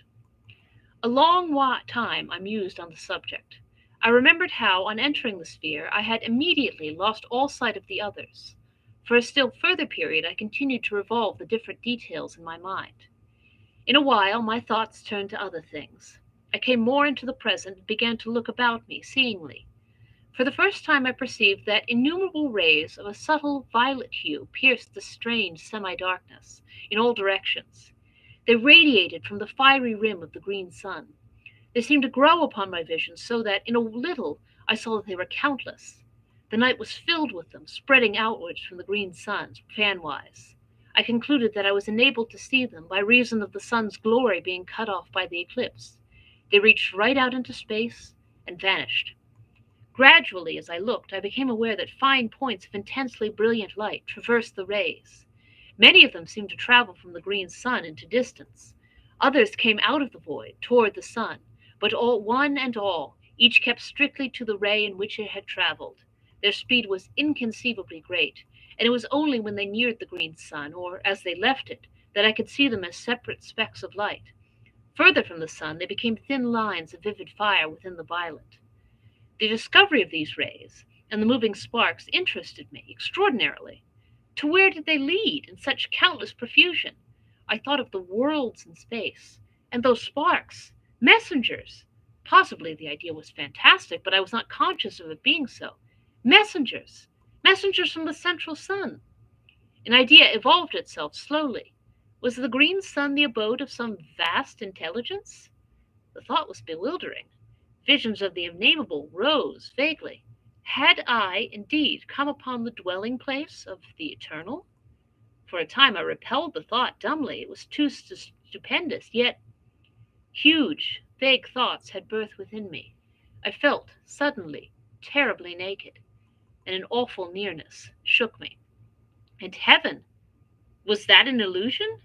A: A long time I mused on the subject. I remembered how, on entering the sphere, I had immediately lost all sight of the others. For a still further period I continued to revolve the different details in my mind. In a while my thoughts turned to other things. I came more into the present and began to look about me seeingly. For the first time I perceived that innumerable rays of a subtle violet hue pierced the strange semi-darkness in all directions. They radiated from the fiery rim of the green sun. They seemed to grow upon my vision so that in a little I saw that they were countless. The night was filled with them, spreading outwards from the green sun, fanwise. I concluded that I was enabled to see them by reason of the sun's glory being cut off by the eclipse. They reached right out into space and vanished. Gradually, as I looked, I became aware that fine points of intensely brilliant light traversed the rays. Many of them seemed to travel from the green sun into distance. Others came out of the void, toward the sun, but all, one and all, each kept strictly to the ray in which it had traveled. Their speed was inconceivably great, and it was only when they neared the green sun, or as they left it, that I could see them as separate specks of light. Further from the sun, they became thin lines of vivid fire within the violet. The discovery of these rays and the moving sparks interested me extraordinarily. To where did they lead in such countless profusion? I thought of the worlds in space, and those sparks, messengers. Possibly the idea was fantastic, but I was not conscious of it being so. Messengers, messengers from the central sun. An idea evolved itself slowly. Was the green sun the abode of some vast intelligence? The thought was bewildering. Visions of the unnameable rose vaguely. Had I, indeed, come upon the dwelling place of the eternal? For a time I repelled the thought dumbly. It was too stupendous, yet huge, vague thoughts had birth within me. I felt, suddenly, terribly naked, and an awful nearness shook me. And heaven! Was that an illusion?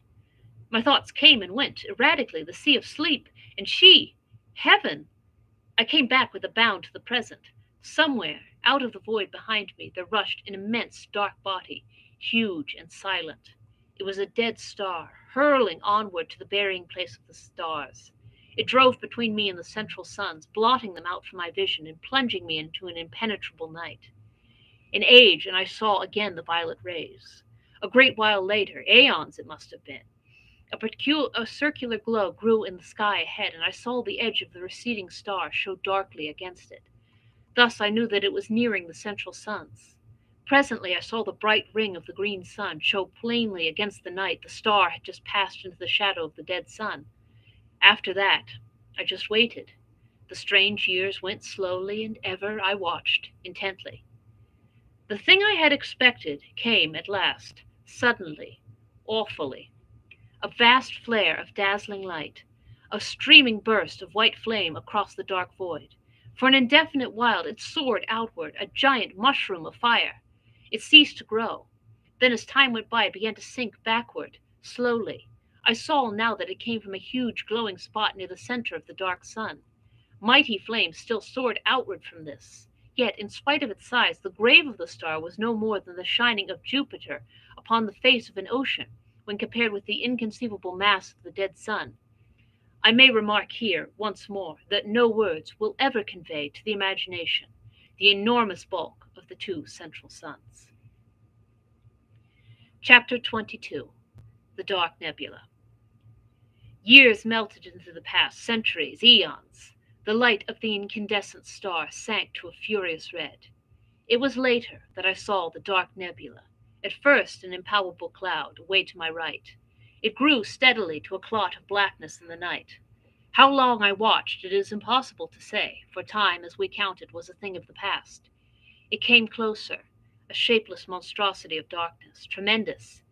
A: My thoughts came and went erratically, the sea of sleep, and she, heaven! I came back with a bound to the present. Somewhere, out of the void behind me, there rushed an immense dark body, huge and silent. It was a dead star, hurling onward to the burying place of the stars. It drove between me and the central suns, blotting them out from my vision and plunging me into an impenetrable night. An age, and I saw again the violet rays. A great while later, aeons it must have been, a circular glow grew in the sky ahead, and I saw the edge of the receding star show darkly against it. Thus I knew that it was nearing the central suns. Presently I saw the bright ring of the green sun show plainly against the night. The star had just passed into the shadow of the dead sun. After that, I just waited. The strange years went slowly, and ever I watched intently. The thing I had expected came at last, suddenly, awfully. A vast flare of dazzling light, a streaming burst of white flame across the dark void. For an indefinite while it soared outward, a giant mushroom of fire. It ceased to grow. Then as time went by, it began to sink backward, slowly. I saw now that it came from a huge glowing spot near the center of the dark sun. Mighty flames still soared outward from this. Yet, in spite of its size, the grave of the star was no more than the shining of Jupiter upon the face of an ocean, when compared with the inconceivable mass of the dead sun. I may remark here, once more, that no words will ever convey to the imagination the enormous bulk of the two central suns. Chapter 22. The Dark Nebula. Years melted into the past, centuries, eons. The light of the incandescent star sank to a furious red. It was later that I saw the dark nebula, at first an impalpable cloud, away to my right. It grew steadily to a clot of blackness in the night. How long I watched it is impossible to say, for time, as we counted, was a thing of the past. It came closer, a shapeless monstrosity of darkness, tremendous.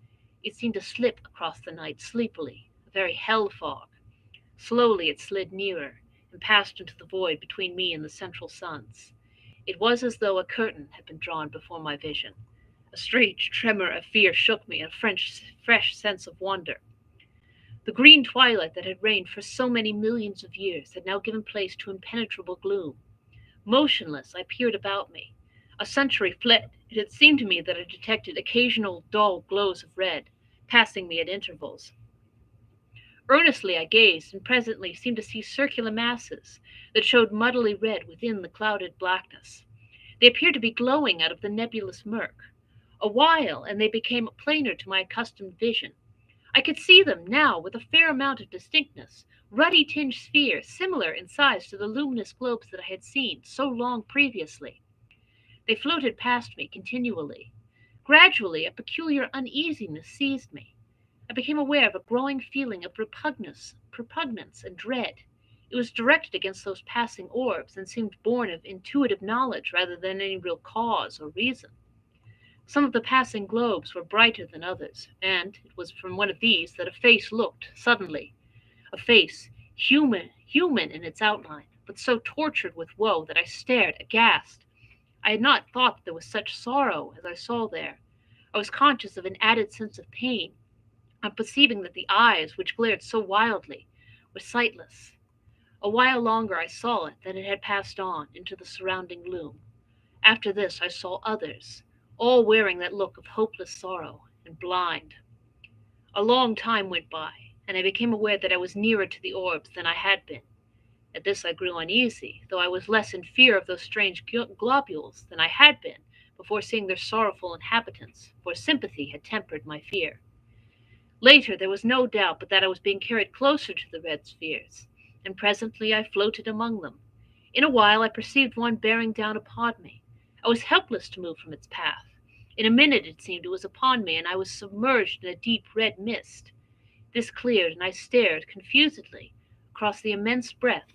A: It seemed to slip across the night sleepily, a very hell fog. Slowly it slid nearer, and passed into the void between me and the central suns. It was as though a curtain had been drawn before my vision. A strange tremor of fear shook me, and a fresh sense of wonder. The green twilight that had reigned for so many millions of years had now given place to impenetrable gloom. Motionless, I peered about me. A century fled. It had seemed to me that I detected occasional dull glows of red, passing me at intervals. Earnestly I gazed, and presently seemed to see circular masses that showed muddily red within the clouded blackness. They appeared to be glowing out of the nebulous murk. A while, and they became plainer to my accustomed vision. I could see them now with a fair amount of distinctness, ruddy tinged spheres similar in size to the luminous globes that I had seen so long previously. They floated past me continually. Gradually, a peculiar uneasiness seized me. I became aware of a growing feeling of repugnance and dread. It was directed against those passing orbs, and seemed born of intuitive knowledge rather than any real cause or reason. Some of the passing globes were brighter than others, and it was from one of these that a face looked suddenly, a face human in its outline, but so tortured with woe that I stared aghast. I had not thought that there was such sorrow as I saw there. I was conscious of an added sense of pain on perceiving that the eyes, which glared so wildly, were sightless. A while longer I saw it, then it had passed on into the surrounding gloom. After this I saw others, all wearing that look of hopeless sorrow, and blind. A long time went by, and I became aware that I was nearer to the orbs than I had been. At this I grew uneasy, though I was less in fear of those strange globules than I had been before seeing their sorrowful inhabitants, for sympathy had tempered my fear. Later there was no doubt but that I was being carried closer to the red spheres, and presently I floated among them. In a while I perceived one bearing down upon me. I was helpless to move from its path. In a minute it seemed it was upon me, and I was submerged in a deep red mist. This cleared, and I stared confusedly across the immense breadth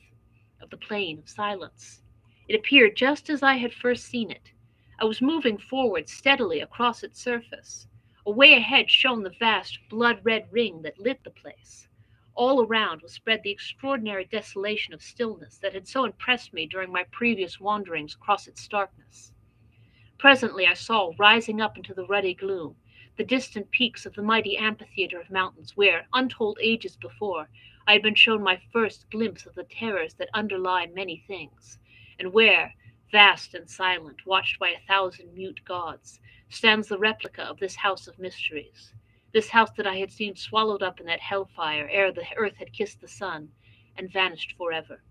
A: of the plain of silence. It appeared just as I had first seen it. I was moving forward steadily across its surface. Away ahead shone the vast blood-red ring that lit the place. All around was spread the extraordinary desolation of stillness that had so impressed me during my previous wanderings across its darkness. Presently I saw, rising up into the ruddy gloom, the distant peaks of the mighty amphitheater of mountains where, untold ages before, I had been shown my first glimpse of the terrors that underlie many things, and where, vast and silent, watched by 1,000 mute gods, stands the replica of this house of mysteries, this house that I had seen swallowed up in that hellfire ere the earth had kissed the sun and vanished forever.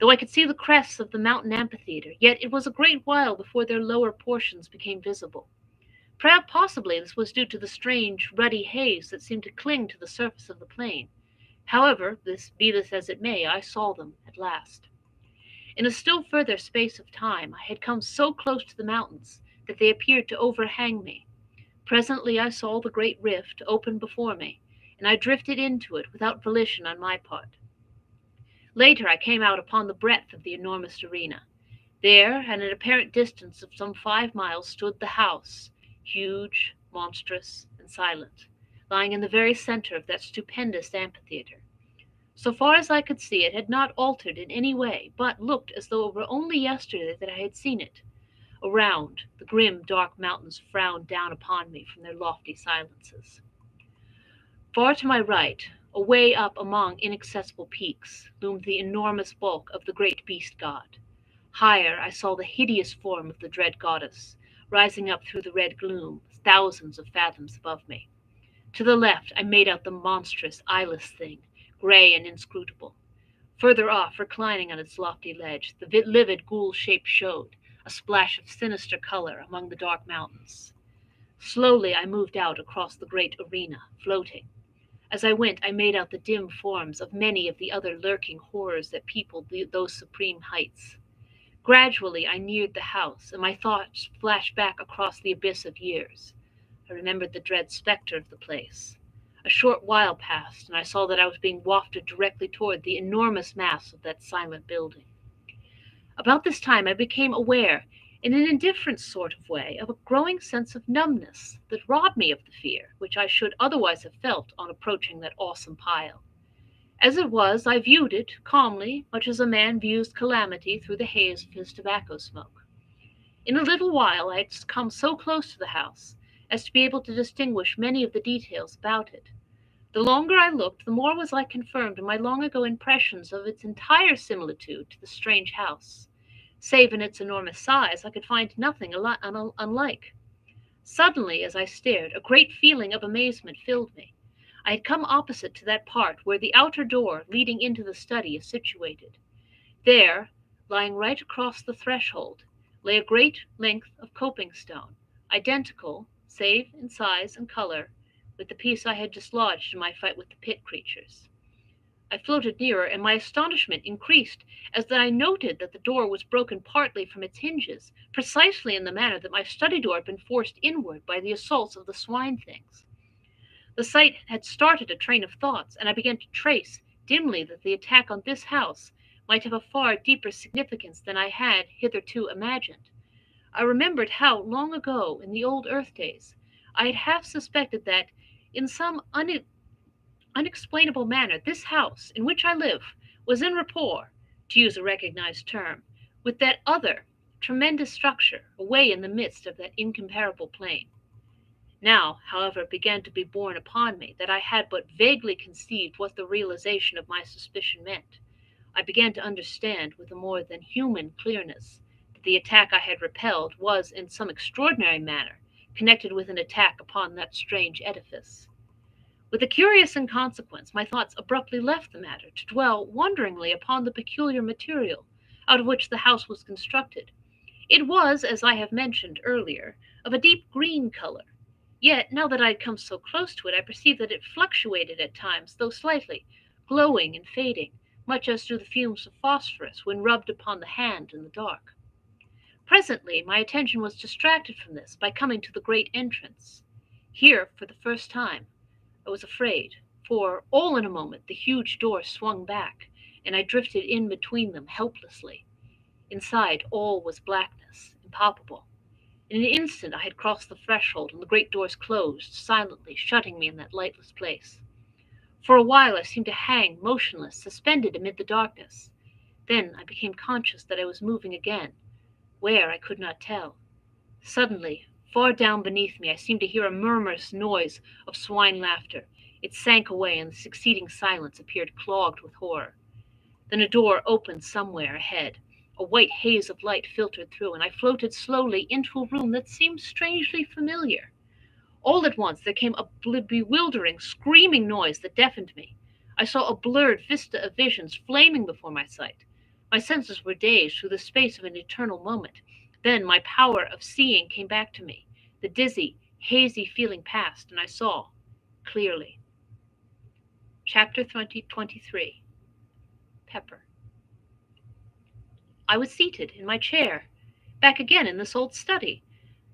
A: Though I could see the crests of the mountain amphitheater, yet it was a great while before their lower portions became visible. Perhaps possibly this was due to the strange ruddy haze that seemed to cling to the surface of the plain. However, be this as it may, I saw them at last. In a still further space of time I had come so close to the mountains that they appeared to overhang me. Presently I saw the great rift open before me, and I drifted into it without volition on my part. Later I came out upon the breadth of the enormous arena. There, at an apparent distance of some 5 miles, stood the house, huge, monstrous, and silent, lying in the very center of that stupendous amphitheater. So far as I could see, it had not altered in any way, but looked as though it were only yesterday that I had seen it. Around, the grim, dark mountains frowned down upon me from their lofty silences. Far to my right, away up among inaccessible peaks, loomed the enormous bulk of the great beast god. Higher, I saw the hideous form of the dread goddess, rising up through the red gloom, thousands of fathoms above me. To the left, I made out the monstrous, eyeless thing, gray and inscrutable. Further off, reclining on its lofty ledge, the livid ghoul shape showed, a splash of sinister color among the dark mountains. Slowly I moved out across the great arena, floating. As I went, I made out the dim forms of many of the other lurking horrors that peopled those supreme heights. Gradually I neared the house, and my thoughts flashed back across the abyss of years. I remembered the dread specter of the place. A short while passed, and I saw that I was being wafted directly toward the enormous mass of that silent building. About this time I became aware, in an indifferent sort of way, of a growing sense of numbness that robbed me of the fear which I should otherwise have felt on approaching that awesome pile. As it was, I viewed it calmly, much as a man views calamity through the haze of his tobacco smoke. In a little while I had come so close to the house as to be able to distinguish many of the details about it. The longer I looked, the more was I confirmed in my long ago impressions of its entire similitude to the strange house. Save in its enormous size, I could find nothing unlike. Suddenly, as I stared, a great feeling of amazement filled me. I had come opposite to that part where the outer door leading into the study is situated. There, lying right across the threshold, lay a great length of coping stone, identical, save in size and color, with the piece I had dislodged in my fight with the pit creatures. I floated nearer, and my astonishment increased as I noted that the door was broken partly from its hinges, precisely in the manner that my study door had been forced inward by the assaults of the swine things. The sight had started a train of thoughts, and I began to trace dimly that the attack on this house might have a far deeper significance than I had hitherto imagined. I remembered how, long ago, in the old Earth days, I had half suspected that, in some unexplainable manner, this house in which I live was in rapport, to use a recognized term, with that other, tremendous structure away in the midst of that incomparable plain. Now, however, it began to be borne upon me that I had but vaguely conceived what the realization of my suspicion meant. I began to understand with a more than human clearness that the attack I had repelled was in some extraordinary manner connected with an attack upon that strange edifice. With a curious inconsequence, my thoughts abruptly left the matter to dwell wonderingly upon the peculiar material out of which the house was constructed. It was, as I have mentioned earlier, of a deep green color. Yet, now that I had come so close to it, I perceived that it fluctuated at times, though slightly, glowing and fading, much as do the fumes of phosphorus when rubbed upon the hand in the dark. Presently my attention was distracted from this by coming to the great entrance. Here, for the first time, I was afraid, for all in a moment the huge door swung back, and I drifted in between them helplessly. Inside all was blackness, impalpable. In an instant I had crossed the threshold, and the great doors closed, silently shutting me in that lightless place. For a while I seemed to hang motionless, suspended amid the darkness. Then I became conscious that I was moving again. Where, I could not tell. Suddenly, far down beneath me, I seemed to hear a murmurous noise of swine laughter. It sank away, and the succeeding silence appeared clogged with horror. Then a door opened somewhere ahead. A white haze of light filtered through, and I floated slowly into a room that seemed strangely familiar. All at once there came a bewildering, screaming noise that deafened me. I saw a blurred vista of visions flaming before my sight. My senses were dazed through the space of an eternal moment. Then my power of seeing came back to me. The dizzy, hazy feeling passed, and I saw clearly. Chapter 23. Pepper. I was seated in my chair, back again in this old study.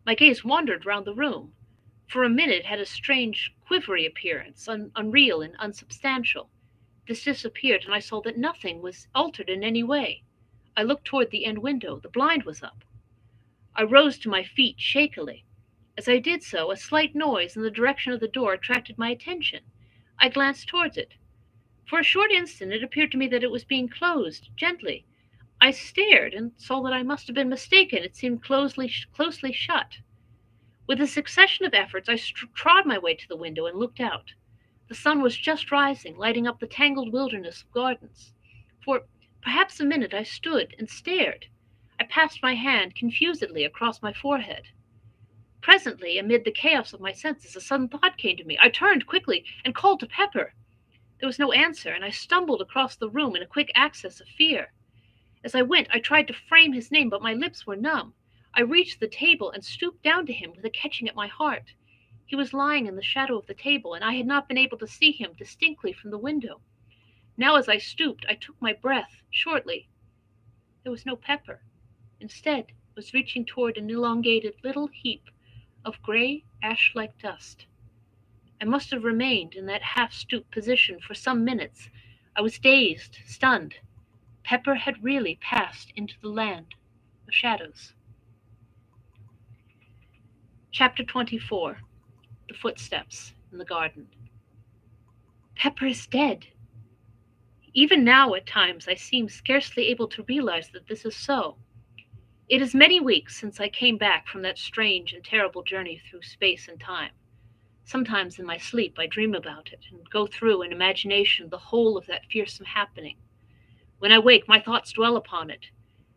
A: My gaze wandered round the room. For a minute it had a strange, quivery appearance, unreal and unsubstantial. This disappeared, and I saw that nothing was altered in any way. I looked toward the end window. The blind was up. I rose to my feet shakily. As I did so, a slight noise in the direction of the door attracted my attention. I glanced towards it. For a short instant it appeared to me that it was being closed, gently. I stared, and saw that I must have been mistaken. It seemed closely shut. With a succession of efforts, I trod my way to the window and looked out. The sun was just rising, lighting up the tangled wilderness of gardens. For perhaps a minute I stood and stared. I passed my hand confusedly across my forehead. Presently, amid the chaos of my senses, a sudden thought came to me. I turned quickly and called to Pepper. There was no answer, and I stumbled across the room in a quick access of fear. As I went, I tried to frame his name, but my lips were numb. I reached the table and stooped down to him with a catching at my heart. He was lying in the shadow of the table, and I had not been able to see him distinctly from the window. Now, as I stooped, I took my breath shortly. There was no Pepper. Instead, was reaching toward an elongated little heap of gray, ash-like dust. I must have remained in that half-stooped position for some minutes. I was dazed, stunned. Pepper had really passed into the land of shadows. Chapter 24. The Footsteps in the Garden. Pepper is dead. Even now, at times, I seem scarcely able to realize that this is so. It is many weeks since I came back from that strange and terrible journey through space and time. Sometimes in my sleep I dream about it, and go through in imagination the whole of that fearsome happening. When I wake, my thoughts dwell upon it.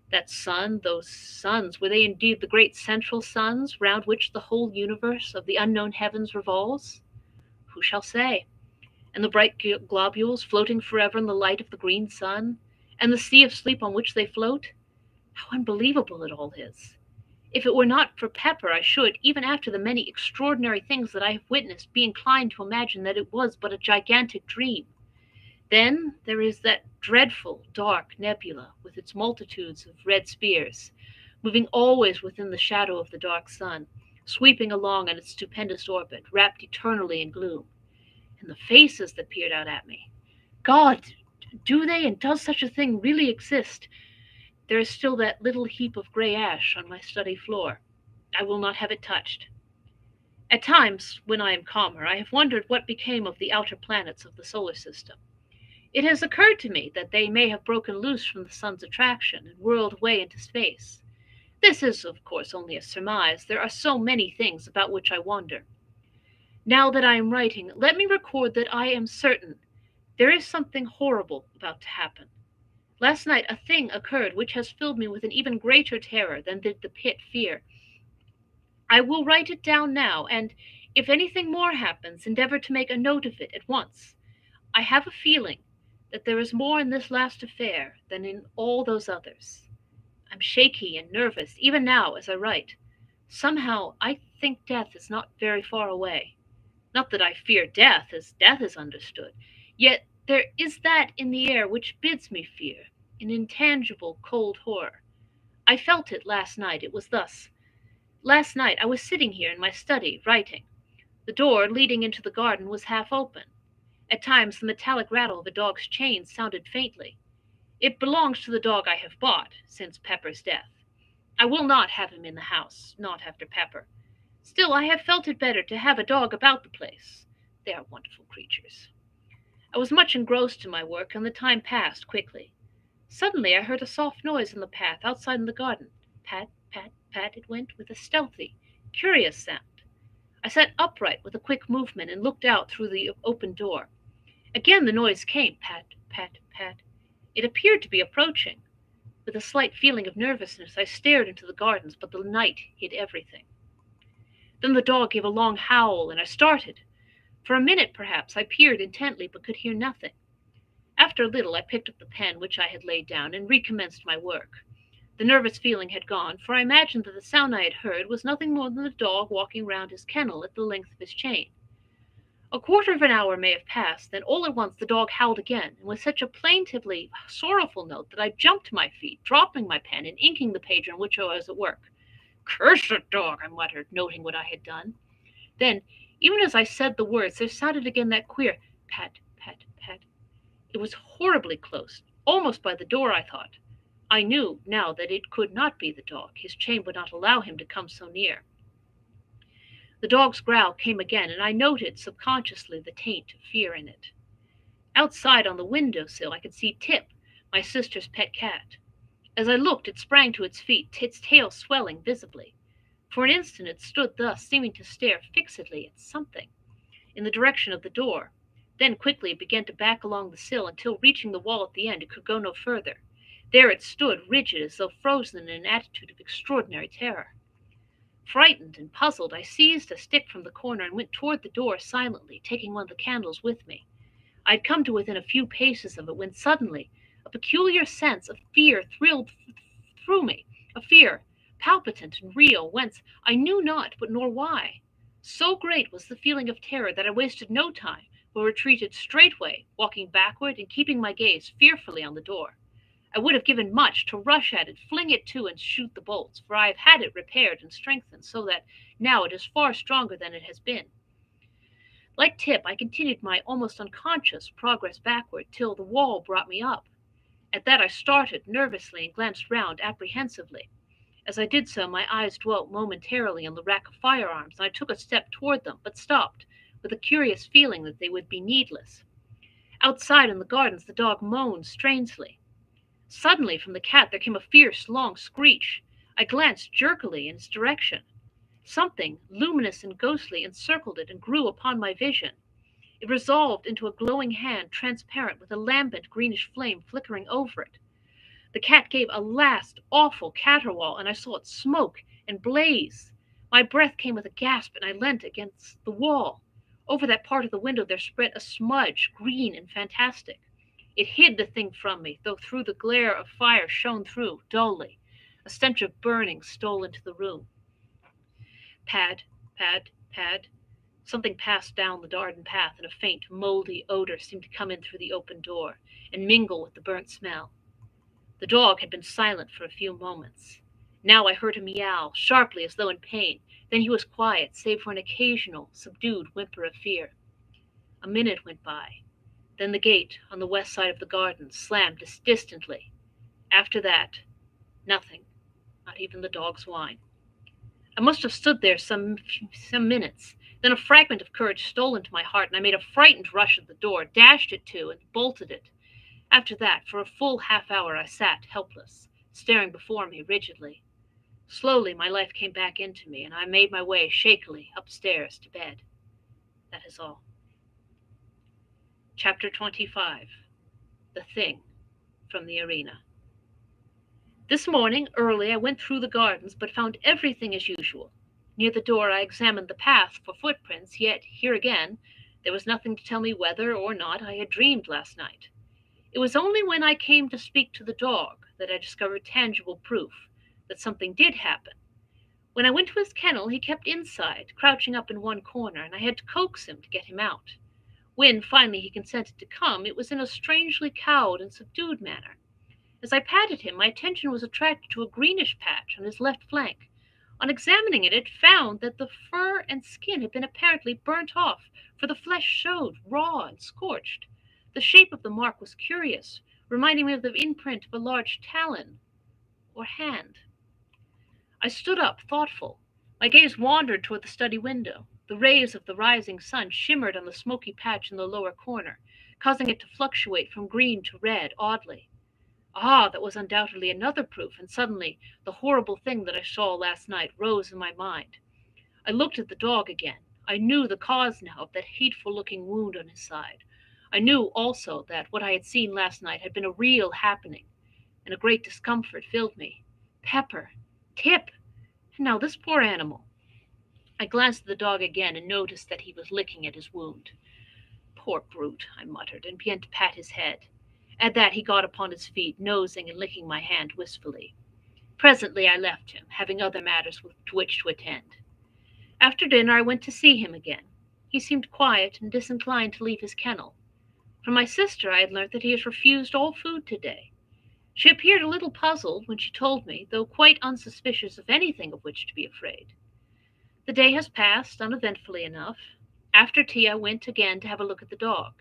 A: That sun, those suns, were they indeed the great central suns round which the whole universe of the unknown heavens revolves? Who shall say? And the bright globules floating forever in the light of the green sun, and the sea of sleep on which they float? How unbelievable it all is! If it were not for Pepper, I should, even after the many extraordinary things that I have witnessed, be inclined to imagine that it was but a gigantic dream. Then there is that dreadful, dark nebula, with its multitudes of red spears, moving always within the shadow of the dark sun, sweeping along on its stupendous orbit, wrapped eternally in gloom. And the faces that peered out at me. God, do they and does such a thing really exist? There is still that little heap of gray ash on my study floor. I will not have it touched. At times, when I am calmer, I have wondered what became of the outer planets of the solar system. It has occurred to me that they may have broken loose from the sun's attraction and whirled away into space. This is, of course, only a surmise. There are so many things about which I wonder. Now that I am writing, let me record that I am certain there is something horrible about to happen. Last night a thing occurred which has filled me with an even greater terror than did the pit fear. I will write it down now, and if anything more happens, endeavor to make a note of it at once. I have a feeling that there is more in this last affair than in all those others. I'm shaky and nervous even now as I write. Somehow I think death is not very far away. Not that I fear death, as death is understood, yet there is that in the air which bids me fear, an intangible cold horror. I felt it last night. It was thus. Last night I was sitting here in my study, writing. The door leading into the garden was half open. At times the metallic rattle of a dog's chain sounded faintly. It belongs to the dog I have bought, since Pepper's death. I will not have him in the house, not after Pepper. Still, I have felt it better to have a dog about the place. They are wonderful creatures. I was much engrossed in my work, and the time passed quickly. Suddenly I heard a soft noise in the path outside in the garden. Pat, pat, pat it went, with a stealthy, curious sound. I sat upright with a quick movement and looked out through the open door. Again the noise came, pat, pat, pat. It appeared to be approaching. With a slight feeling of nervousness, I stared into the gardens, but the night hid everything. Then the dog gave a long howl, and I started. For a minute, perhaps, I peered intently, but could hear nothing. After a little, I picked up the pen which I had laid down and recommenced my work. The nervous feeling had gone, for I imagined that the sound I had heard was nothing more than the dog walking round his kennel at the length of his chain. A quarter of an hour may have passed, then all at once the dog howled again, and with such a plaintively sorrowful note that I jumped to my feet, dropping my pen and inking the page on which I was at work. "Cursed dog!" I muttered, noting what I had done. Then, even as I said the words, there sounded again that queer pat, pat, pat. It was horribly close, almost by the door, I thought. I knew now that it could not be the dog. His chain would not allow him to come so near. The dog's growl came again, and I noted subconsciously the taint of fear in it. Outside on the window sill I could see Tip, my sister's pet cat. As I looked, it sprang to its feet, its tail swelling visibly. For an instant it stood thus, seeming to stare fixedly at something in the direction of the door. Then quickly it began to back along the sill until, reaching the wall at the end, it could go no further. There it stood, rigid, as though frozen in an attitude of extraordinary terror. Frightened and puzzled, I seized a stick from the corner and went toward the door silently, taking one of the candles with me. I had come to within a few paces of it when suddenly a peculiar sense of fear thrilled through me, a fear, palpitant and real, whence I knew not, but nor why. So great was the feeling of terror that I wasted no time, but retreated straightway, walking backward and keeping my gaze fearfully on the door. I would have given much to rush at it, fling it to, and shoot the bolts, for I have had it repaired and strengthened, so that now it is far stronger than it has been. Like Tip, I continued my almost unconscious progress backward till the wall brought me up. At that I started nervously and glanced round apprehensively. As I did so, my eyes dwelt momentarily on the rack of firearms, and I took a step toward them, but stopped, with a curious feeling that they would be needless. Outside in the gardens the dog moaned strangely. Suddenly from the cat there came a fierce, long screech. I glanced jerkily in its direction. Something, luminous and ghostly, encircled it and grew upon my vision. It resolved into a glowing hand, transparent, with a lambent greenish flame flickering over it. The cat gave a last awful caterwaul, and I saw it smoke and blaze. My breath came with a gasp, and I leant against the wall. Over that part of the window there spread a smudge, green and fantastic. It hid the thing from me, though through the glare of fire shone through, dully. A stench of burning stole into the room. Pad, pad, pad. Something passed down the garden path, and a faint, moldy odor seemed to come in through the open door and mingle with the burnt smell. The dog had been silent for a few moments. Now I heard him meow, sharply as though in pain. Then he was quiet, save for an occasional, subdued whimper of fear. A minute went by. Then the gate on the west side of the garden slammed distantly. After that, nothing, not even the dog's whine. I must have stood there some minutes. Then a fragment of courage stole into my heart, and I made a frightened rush at the door, dashed it to, and bolted it. After that, for a full half-hour I sat, helpless, staring before me rigidly. Slowly my life came back into me, and I made my way shakily upstairs to bed. That is all. Chapter 25. The Thing from the Arena. This morning, early, I went through the gardens, but found everything as usual. Near the door I examined the path for footprints, yet, here again, there was nothing to tell me whether or not I had dreamed last night. It was only when I came to speak to the dog that I discovered tangible proof that something did happen. When I went to his kennel, he kept inside, crouching up in one corner, and I had to coax him to get him out. When, finally, he consented to come, it was in a strangely cowed and subdued manner. As I patted him, my attention was attracted to a greenish patch on his left flank. On examining it, it found that the fur and skin had been apparently burnt off, for the flesh showed raw and scorched. The shape of the mark was curious, reminding me of the imprint of a large talon or hand. I stood up, thoughtful. My gaze wandered toward the study window. The rays of the rising sun shimmered on the smoky patch in the lower corner, causing it to fluctuate from green to red oddly. Ah, that was undoubtedly another proof, and suddenly the horrible thing that I saw last night rose in my mind. I looked at the dog again. I knew the cause now of that hateful-looking wound on his side. I knew also that what I had seen last night had been a real happening, and a great discomfort filled me. Pepper! Tip! And now this poor animal. I glanced at the dog again and noticed that he was licking at his wound. Poor brute, I muttered, and began to pat his head. At that he got upon his feet, nosing and licking my hand wistfully. Presently I left him, having other matters to which to attend. After dinner I went to see him again. He seemed quiet and disinclined to leave his kennel. From my sister I had learnt that he has refused all food today. She appeared a little puzzled when she told me, though quite unsuspicious of anything of which to be afraid. The day has passed uneventfully enough. After tea I went again to have a look at the dog.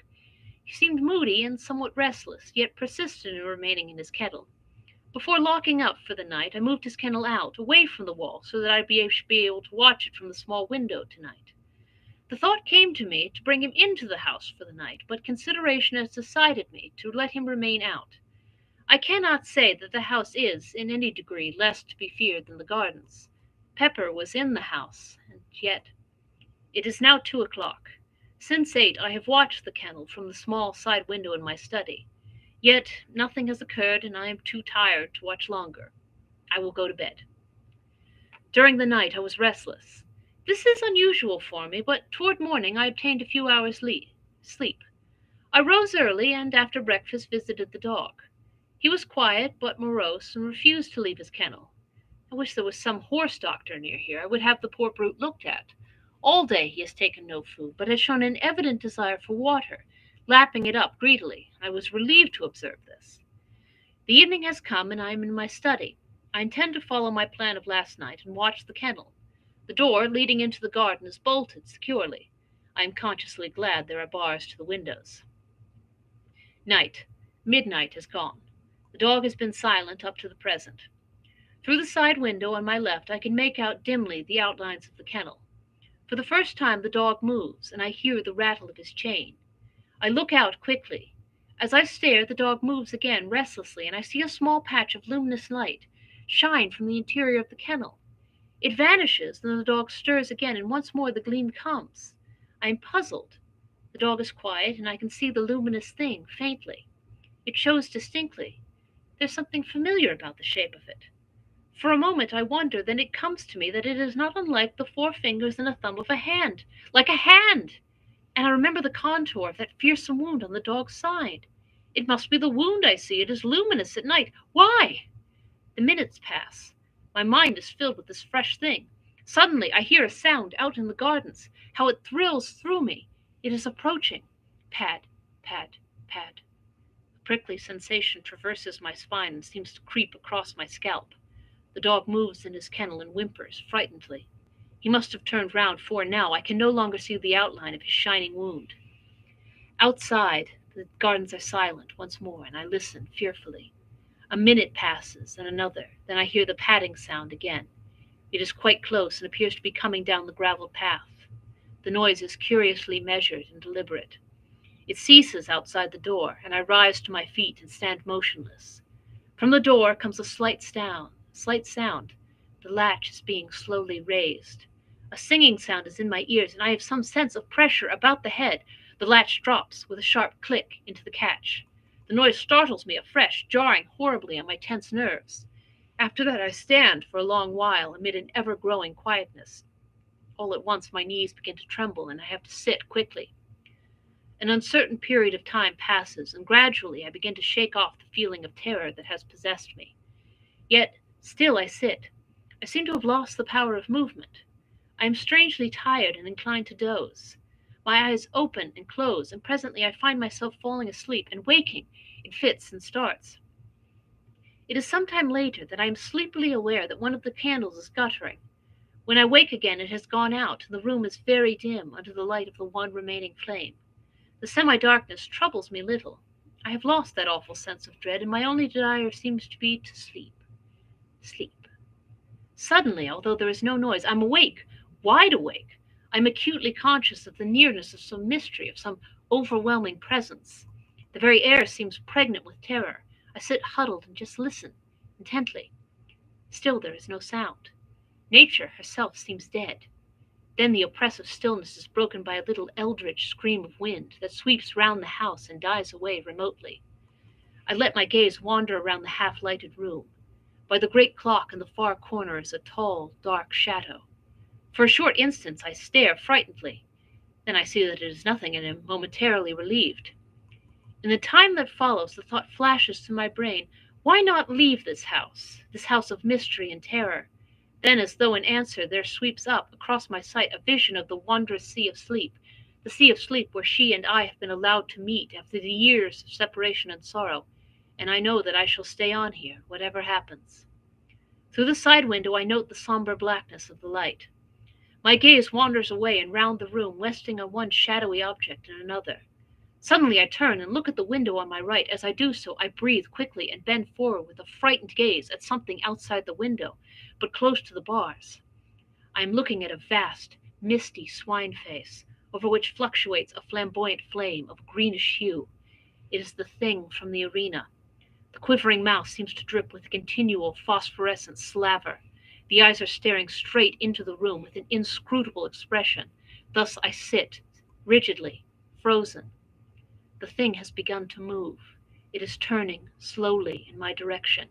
A: He seemed moody and somewhat restless, yet persisted in remaining in his kennel. Before locking up for the night, I moved his kennel out, away from the wall, so that I'd be able to watch it from the small window tonight. The thought came to me to bring him into the house for the night, but consideration has decided me to let him remain out. I cannot say that the house is, in any degree, less to be feared than the gardens. Pepper was in the house, and yet it is now 2 o'clock. Since 8 I have watched the kennel from the small side window in my study. Yet nothing has occurred, and I am too tired to watch longer. I will go to bed. During the night I was restless. This is unusual for me, but toward morning I obtained a few hours' sleep. I rose early, and after breakfast visited the dog. He was quiet but morose, and refused to leave his kennel. I wish there was some horse doctor near here. I would have the poor brute looked at. All day he has taken no food, but has shown an evident desire for water, lapping it up greedily. I was relieved to observe this. The evening has come, and I am in my study. I intend to follow my plan of last night and watch the kennel. The door leading into the garden is bolted securely. I am consciously glad there are bars to the windows. Night. Midnight has gone. The dog has been silent up to the present. Through the side window on my left I can make out dimly the outlines of the kennel. For the first time the dog moves, and I hear the rattle of his chain. I look out quickly. As I stare, the dog moves again restlessly, and I see a small patch of luminous light shine from the interior of the kennel. It vanishes, then the dog stirs again, and once more the gleam comes. I am puzzled. The dog is quiet, and I can see the luminous thing faintly. It shows distinctly. There's something familiar about the shape of it. For a moment I wonder, then it comes to me that it is not unlike the 4 fingers and a thumb of a hand. Like a hand! And I remember the contour of that fearsome wound on the dog's side. It must be the wound I see. It is luminous at night. Why? The minutes pass. My mind is filled with this fresh thing. Suddenly I hear a sound out in the gardens. How it thrills through me! It is approaching. Pad, pad, pad. A prickly sensation traverses my spine and seems to creep across my scalp. The dog moves in his kennel and whimpers frightenedly. He must have turned round, for now I can no longer see the outline of his shining wound. Outside, the gardens are silent once more, and I listen fearfully. A minute passes, and another. Then I hear the padding sound again. It is quite close, and appears to be coming down the gravel path. The noise is curiously measured and deliberate. It ceases outside the door, and I rise to my feet and stand motionless. From the door comes a slight sound. The latch is being slowly raised. A singing sound is in my ears, and I have some sense of pressure about the head. The latch drops with a sharp click into the catch. The noise startles me afresh, jarring horribly on my tense nerves. After that I stand for a long while amid an ever-growing quietness. All at once my knees begin to tremble, and I have to sit quickly. An uncertain period of time passes, and gradually I begin to shake off the feeling of terror that has possessed me. Yet still I sit. I seem to have lost the power of movement. I am strangely tired and inclined to doze. My eyes open and close, and presently I find myself falling asleep and waking in fits and starts. It is some time later that I am sleepily aware that one of the candles is guttering. When I wake again it has gone out, and the room is very dim under the light of the one remaining flame. The semi-darkness troubles me little. I have lost that awful sense of dread, and my only desire seems to be to sleep. Sleep. Suddenly, although there is no noise, I am awake, wide awake. I am acutely conscious of the nearness of some mystery, of some overwhelming presence. The very air seems pregnant with terror. I sit huddled and just listen, intently. Still there is no sound. Nature herself seems dead. Then the oppressive stillness is broken by a little eldritch scream of wind that sweeps round the house and dies away remotely. I let my gaze wander around the half-lighted room. By the great clock in the far corner is a tall, dark shadow. For a short instant I stare frightenedly. Then I see that it is nothing, and am momentarily relieved. In the time that follows, the thought flashes through my brain, why not leave this house of mystery and terror? Then, as though in answer, there sweeps up across my sight a vision of the wondrous sea of sleep, the sea of sleep where she and I have been allowed to meet after the years of separation and sorrow, and I know that I shall stay on here, whatever happens. Through the side window I note the somber blackness of the light. My gaze wanders away and round the room, resting on one shadowy object and another. Suddenly I turn and look at the window on my right. As I do so, I breathe quickly and bend forward with a frightened gaze at something outside the window, but close to the bars. I am looking at a vast, misty swine face, over which fluctuates a flamboyant flame of greenish hue. It is the thing from the arena. The quivering mouth seems to drip with a continual phosphorescent slaver. The eyes are staring straight into the room with an inscrutable expression. Thus I sit, rigidly, frozen. The thing has begun to move. It is turning slowly in my direction.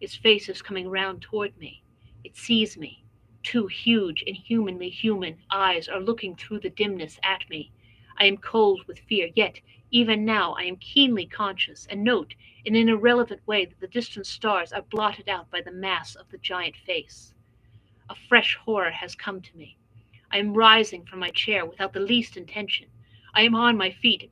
A: Its face is coming round toward me. It sees me. Two huge, inhumanly human eyes are looking through the dimness at me. I am cold with fear, yet even now I am keenly conscious, and note in an irrelevant way that the distant stars are blotted out by the mass of the giant face. A fresh horror has come to me. I am rising from my chair without the least intention. I am on my feet,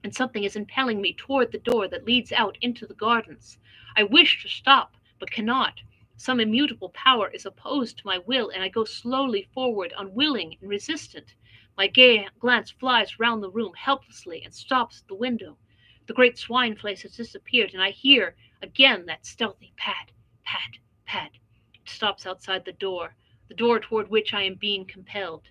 A: and something is impelling me toward the door that leads out into the gardens. I wish to stop, but cannot. Some immutable power is opposed to my will, and I go slowly forward, unwilling and resistant. My glance flies round the room helplessly and stops at the window. The great swine face has disappeared, and I hear again that stealthy pad, pad, pad. It stops outside the door toward which I am being compelled.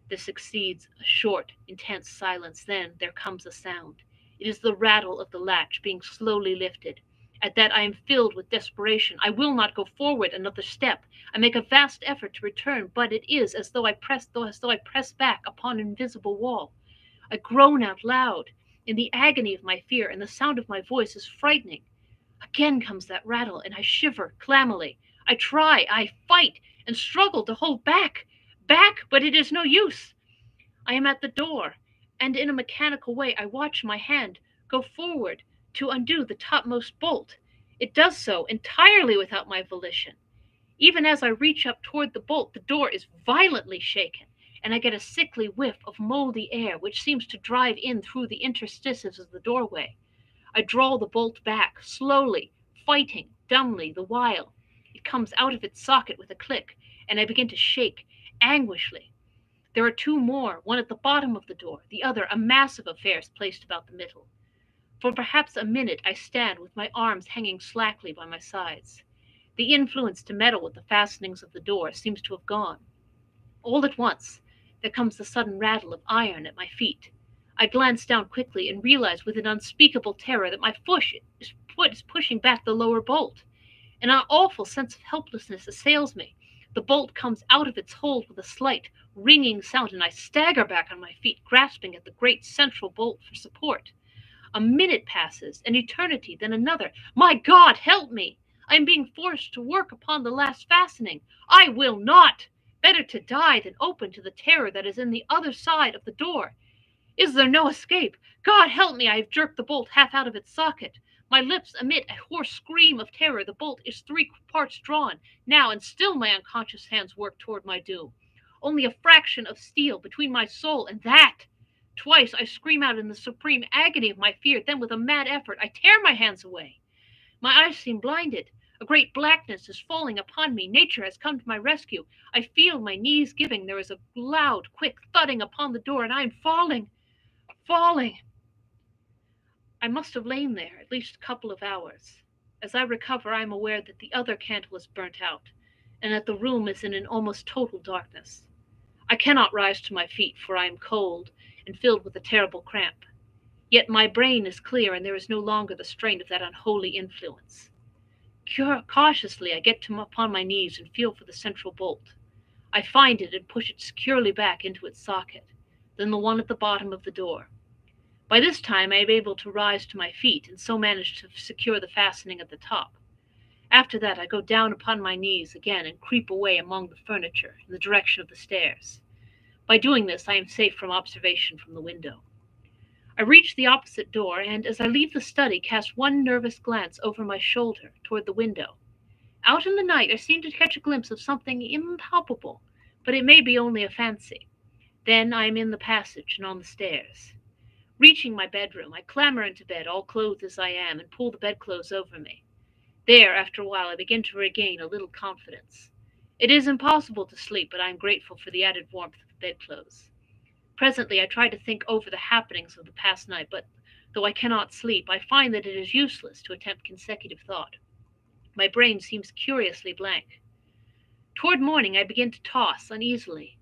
A: This succeeds a short, intense silence. Then there comes a sound. It is the rattle of the latch being slowly lifted. At that I am filled with desperation. I will not go forward another step. I make a vast effort to return, but it is as though I press back upon an invisible wall. I groan out loud in the agony of my fear, and the sound of my voice is frightening. Again comes that rattle, and I shiver clammily. I fight, and struggle to hold back, but it is no use. I am at the door, and in a mechanical way I watch my hand go forward to undo the topmost bolt. It does so entirely without my volition. Even as I reach up toward the bolt, the door is violently shaken, and I get a sickly whiff of moldy air which seems to drive in through the interstices of the doorway. I draw the bolt back, slowly, fighting dumbly the while. It comes out of its socket with a click, and I begin to shake anguishedly. There are two more, one at the bottom of the door, the other a mass of affairs placed about the middle. For perhaps a minute I stand with my arms hanging slackly by my sides. The influence to meddle with the fastenings of the door seems to have gone. All at once there comes the sudden rattle of iron at my feet. I glance down quickly and realize with an unspeakable terror that my foot is pushing back the lower bolt. An awful sense of helplessness assails me. The bolt comes out of its hold with a slight, ringing sound, and I stagger back on my feet, grasping at the great central bolt for support. A minute passes, an eternity, then another. My God, help me! I am being forced to work upon the last fastening. I will not! Better to die than open to the terror that is in the other side of the door. Is there no escape? God help me! I have jerked the bolt half out of its socket. My lips emit a hoarse scream of terror. The bolt is three parts drawn now, and still my unconscious hands work toward my doom. Only a fraction of steel between my soul and that. Twice I scream out in the supreme agony of my fear. Then, with a mad effort, I tear my hands away. My eyes seem blinded. A great blackness is falling upon me. Nature has come to my rescue. I feel my knees giving. There is a loud, quick thudding upon the door, and I am falling, falling. I must have lain there at least a couple of hours. As I recover, I am aware that the other candle is burnt out, and that the room is in an almost total darkness. I cannot rise to my feet, for I am cold and filled with a terrible cramp. Yet my brain is clear, and there is no longer the strain of that unholy influence. Cautiously, I get upon my knees and feel for the central bolt. I find it and push it securely back into its socket, then the one at the bottom of the door. By this time, I am able to rise to my feet, and so manage to secure the fastening at the top. After that, I go down upon my knees again and creep away among the furniture in the direction of the stairs. By doing this, I am safe from observation from the window. I reach the opposite door, and as I leave the study, cast one nervous glance over my shoulder toward the window. Out in the night, I seem to catch a glimpse of something impalpable, but it may be only a fancy. Then I am in the passage and on the stairs. Reaching my bedroom, I clamber into bed, all clothed as I am, and pull the bedclothes over me. There, after a while, I begin to regain a little confidence. It is impossible to sleep, but I am grateful for the added warmth of the bedclothes. Presently I try to think over the happenings of the past night, but though I cannot sleep, I find that it is useless to attempt consecutive thought. My brain seems curiously blank. Toward morning I begin to toss uneasily.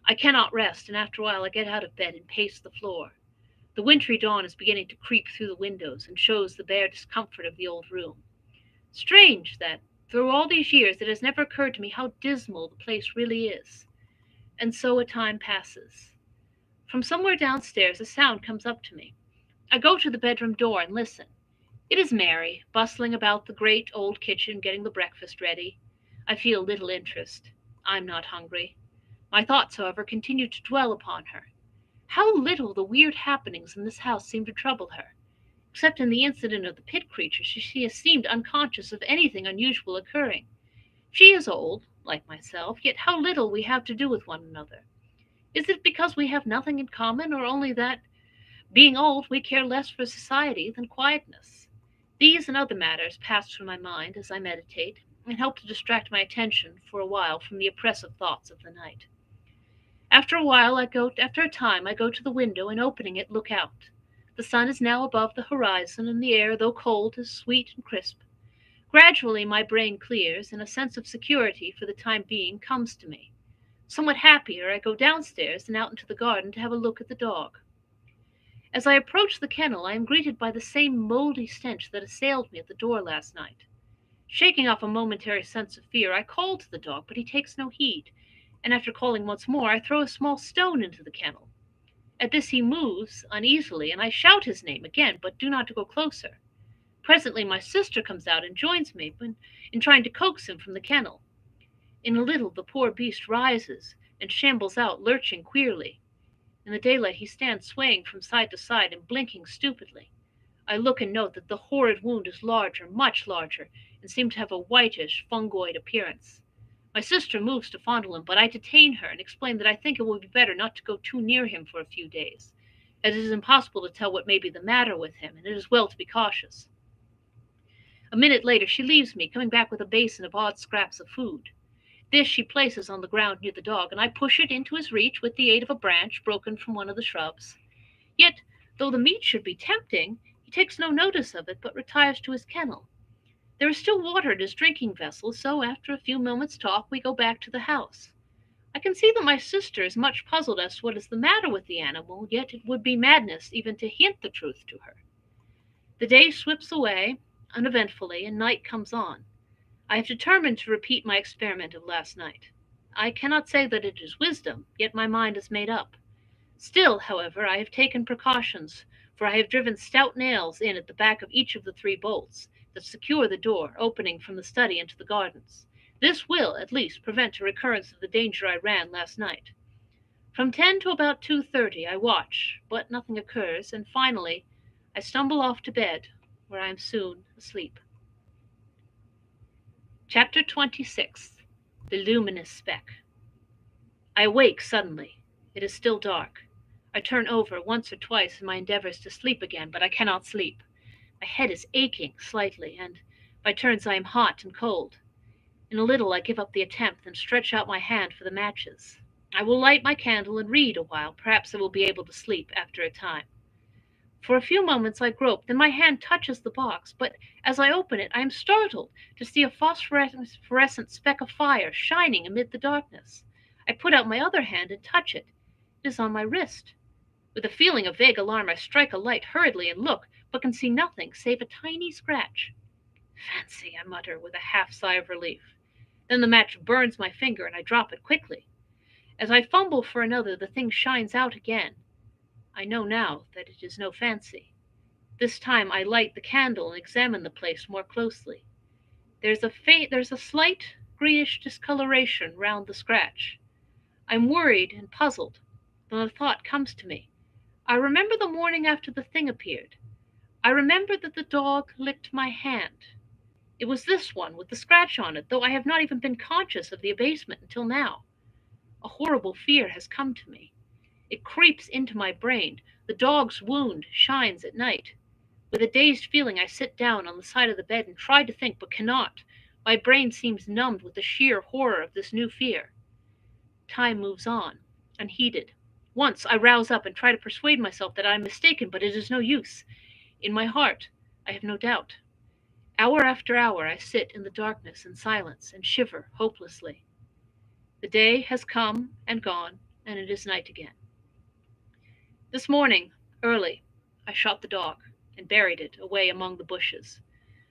A: I cannot rest, and after a while I get out of bed and pace the floor. The wintry dawn is beginning to creep through the windows and shows the bare discomfort of the old room. Strange that, through all these years, it has never occurred to me how dismal the place really is. And so a time passes. From somewhere downstairs a sound comes up to me. I go to the bedroom door and listen. It is Mary, bustling about the great old kitchen getting the breakfast ready. I feel little interest. I'm not hungry. My thoughts, however, continue to dwell upon her. How little the weird happenings in this house seem to trouble her. Except in the incident of the pit creature, she has seemed unconscious of anything unusual occurring. She is old, like myself, yet how little we have to do with one another. Is it because we have nothing in common, or only that, being old, we care less for society than quietness? These and other matters pass through my mind as I meditate, and help to distract my attention for a while from the oppressive thoughts of the night. After a time, I go to the window and, opening it, look out. The sun is now above the horizon, and the air, though cold, is sweet and crisp. Gradually my brain clears, and a sense of security for the time being comes to me. Somewhat happier, I go downstairs and out into the garden to have a look at the dog. As I approach the kennel, I am greeted by the same moldy stench that assailed me at the door last night. Shaking off a momentary sense of fear, I call to the dog, but he takes no heed, and after calling once more, I throw a small stone into the kennel. At this he moves uneasily, and I shout his name again, but do not go closer. Presently my sister comes out and joins me in trying to coax him from the kennel. In a little the poor beast rises and shambles out, lurching queerly. In the daylight he stands swaying from side to side and blinking stupidly. I look and note that the horrid wound is larger, much larger, and seems to have a whitish, fungoid appearance. My sister moves to fondle him, but I detain her and explain that I think it will be better not to go too near him for a few days, as it is impossible to tell what may be the matter with him, and it is well to be cautious. A minute later she leaves me, coming back with a basin of odd scraps of food. This she places on the ground near the dog, and I push it into his reach with the aid of a branch broken from one of the shrubs. Yet, though the meat should be tempting, he takes no notice of it, but retires to his kennel. There is still water in his drinking vessel, so after a few moments' talk we go back to the house. I can see that my sister is much puzzled as to what is the matter with the animal, yet it would be madness even to hint the truth to her. The day slips away uneventfully, and night comes on. I have determined to repeat my experiment of last night. I cannot say that it is wisdom, yet my mind is made up. Still, however, I have taken precautions, for I have driven stout nails in at the back of each of the three bolts that secure the door opening from the study into the gardens. This will, at least, prevent a recurrence of the danger I ran last night. From 10 to about 2:30 I watch, but nothing occurs, and finally I stumble off to bed, where I am soon asleep. Chapter 26. The Luminous Speck. I awake suddenly. It is still dark. I turn over once or twice in my endeavors to sleep again, but I cannot sleep. My head is aching slightly, and by turns I am hot and cold. In a little I give up the attempt and stretch out my hand for the matches. I will light my candle and read a while. Perhaps I will be able to sleep after a time. For a few moments I grope, then my hand touches the box, but as I open it I am startled to see a phosphorescent speck of fire shining amid the darkness. I put out my other hand and touch it. It is on my wrist. With a feeling of vague alarm I strike a light hurriedly and look, but can see nothing save a tiny scratch. Fancy, I mutter with a half sigh of relief. Then the match burns my finger and I drop it quickly. As I fumble for another, the thing shines out again. I know now that it is no fancy. This time I light the candle and examine the place more closely. There's a slight greenish discoloration round the scratch. I'm worried and puzzled. Then a thought comes to me. I remember the morning after the thing appeared. I remember that the dog licked my hand. It was this one with the scratch on it, though I have not even been conscious of the abasement until now. A horrible fear has come to me. It creeps into my brain. The dog's wound shines at night. With a dazed feeling, I sit down on the side of the bed and try to think, but cannot. My brain seems numbed with the sheer horror of this new fear. Time moves on, unheeded. Once I rouse up and try to persuade myself that I am mistaken, but it is no use. In my heart, I have no doubt. Hour after hour, I sit in the darkness and silence and shiver hopelessly. The day has come and gone, and it is night again. This morning, early, I shot the dog and buried it away among the bushes.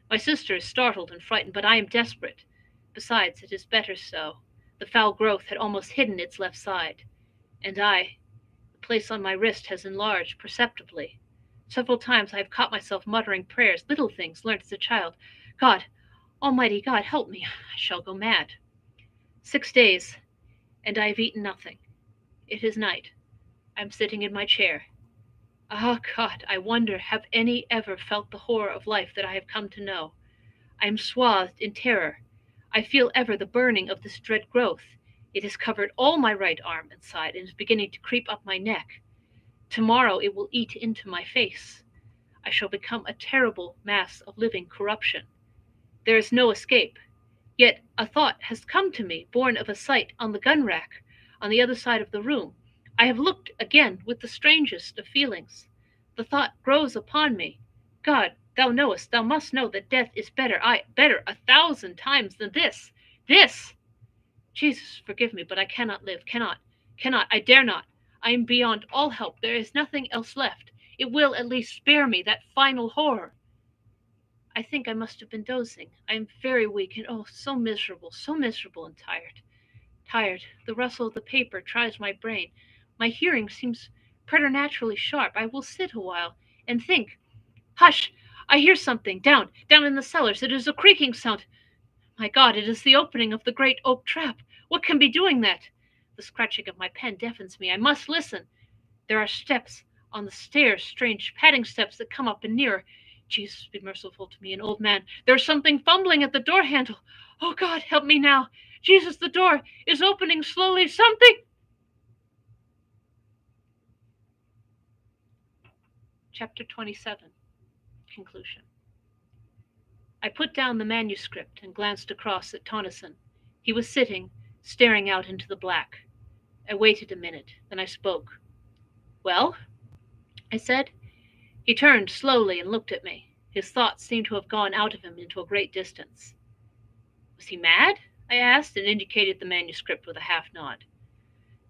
A: My sister is startled and frightened, but I am desperate. Besides, it is better so. The foul growth had almost hidden its left side, and the place on my wrist has enlarged perceptibly. Several times I have caught myself muttering prayers, little things learnt as a child. God, Almighty God, help me! I shall go mad. 6 days, and I have eaten nothing. It is night. I am sitting in my chair. Ah, God, I wonder have any ever felt the horror of life that I have come to know. I am swathed in terror. I feel ever the burning of this dread growth. It has covered all my right arm and side, and is beginning to creep up my neck. Tomorrow it will eat into my face. I shall become a terrible mass of living corruption. There is no escape. Yet a thought has come to me, born of a sight on the gun rack, on the other side of the room. I have looked again with the strangest of feelings. The thought grows upon me. God, thou knowest, thou must know that death is better, better 1,000 times than this. This! Jesus, forgive me, but I cannot live, cannot, I dare not. I am beyond all help. There is nothing else left. It will at least spare me that final horror. I think I must have been dozing. I am very weak and oh, so miserable and tired. Tired. The rustle of the paper tries my brain. My hearing seems preternaturally sharp. I will sit a while and think. Hush! I hear something down in the cellars. It is a creaking sound. My God, it is the opening of the great oak trap. What can be doing that? The scratching of my pen deafens me. I must listen. There are steps on the stairs, strange padding steps that come up and nearer. Jesus, be merciful to me, an old man. There is something fumbling at the door handle. Oh God, help me now. Jesus, the door is opening slowly. Something. Chapter 27. Conclusion. I put down the manuscript and glanced across at Tonneson. He was sitting, staring out into the black. I waited a minute, then I spoke. Well? I said. He turned slowly and looked at me. His thoughts seemed to have gone out of him into a great distance. Was he mad? I asked, and indicated the manuscript with a half nod.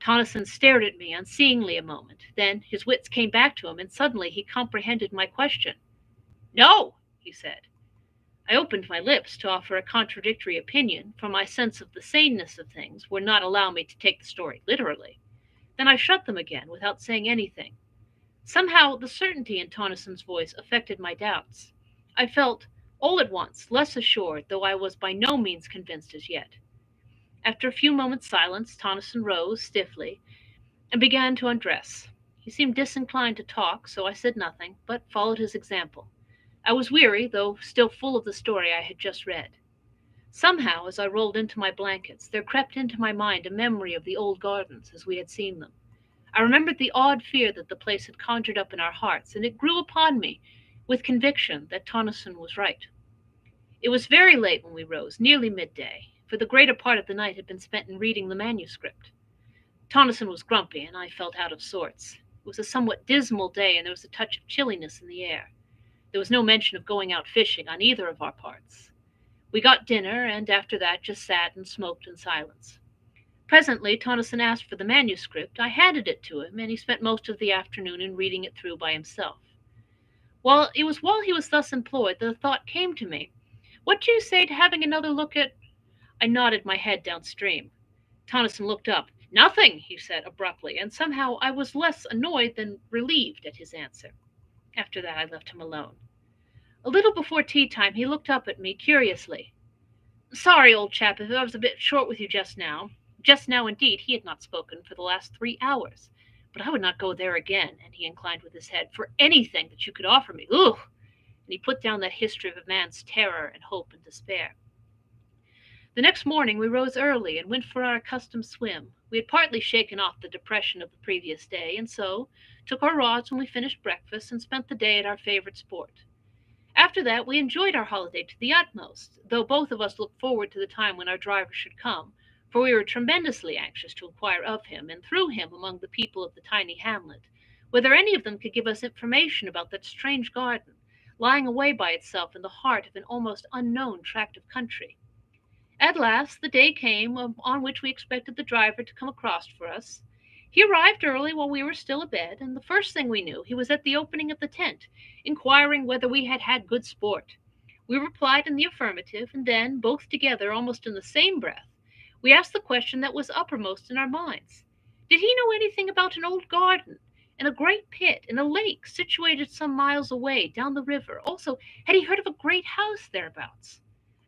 A: Tonneson stared at me unseeingly a moment. Then his wits came back to him, and suddenly he comprehended my question. No, he said. I opened my lips to offer a contradictory opinion, for my sense of the saneness of things would not allow me to take the story literally. Then I shut them again without saying anything. Somehow the certainty in Tonneson's voice affected my doubts. I felt, all at once, less assured, though I was by no means convinced as yet. After a few moments' silence, Tonneson rose stiffly and began to undress. He seemed disinclined to talk, so I said nothing, but followed his example. I was weary, though still full of the story I had just read. Somehow, as I rolled into my blankets, there crept into my mind a memory of the old gardens as we had seen them. I remembered the odd fear that the place had conjured up in our hearts, and it grew upon me with conviction that Tonneson was right. It was very late when we rose, nearly midday, for the greater part of the night had been spent in reading the manuscript. Tonneson was grumpy, and I felt out of sorts. It was a somewhat dismal day, and there was a touch of chilliness in the air. There was no mention of going out fishing on either of our parts. We got dinner, and after that just sat and smoked in silence. Presently Tonneson asked for the manuscript. I handed it to him, and he spent most of the afternoon in reading it through by himself. While he was thus employed, the thought came to me. What do you say to having another look at... I nodded my head downstream. Tonneson looked up. Nothing, he said abruptly, and somehow I was less annoyed than relieved at his answer. After that I left him alone. A little before tea time he looked up at me curiously. Sorry, old chap, if I was a bit short with you just now. Just now, indeed, he had not spoken for the last 3 hours. But I would not go there again, and he inclined with his head, for anything that you could offer me. Ugh! And he put down that history of a man's terror and hope and despair. The next morning we rose early and went for our accustomed swim. We had partly shaken off the depression of the previous day, and so took our rods when we finished breakfast and spent the day at our favorite sport. After that we enjoyed our holiday to the utmost, though both of us looked forward to the time when our driver should come, for we were tremendously anxious to inquire of him, and through him among the people of the tiny hamlet, whether any of them could give us information about that strange garden, lying away by itself in the heart of an almost unknown tract of country. At last the day came on which we expected the driver to come across for us. He arrived early while we were still abed, and the first thing we knew he was at the opening of the tent, inquiring whether we had had good sport. We replied in the affirmative, and then, both together almost in the same breath, we asked the question that was uppermost in our minds. Did he know anything about an old garden, and a great pit, and a lake situated some miles away down the river? Also, had he heard of a great house thereabouts?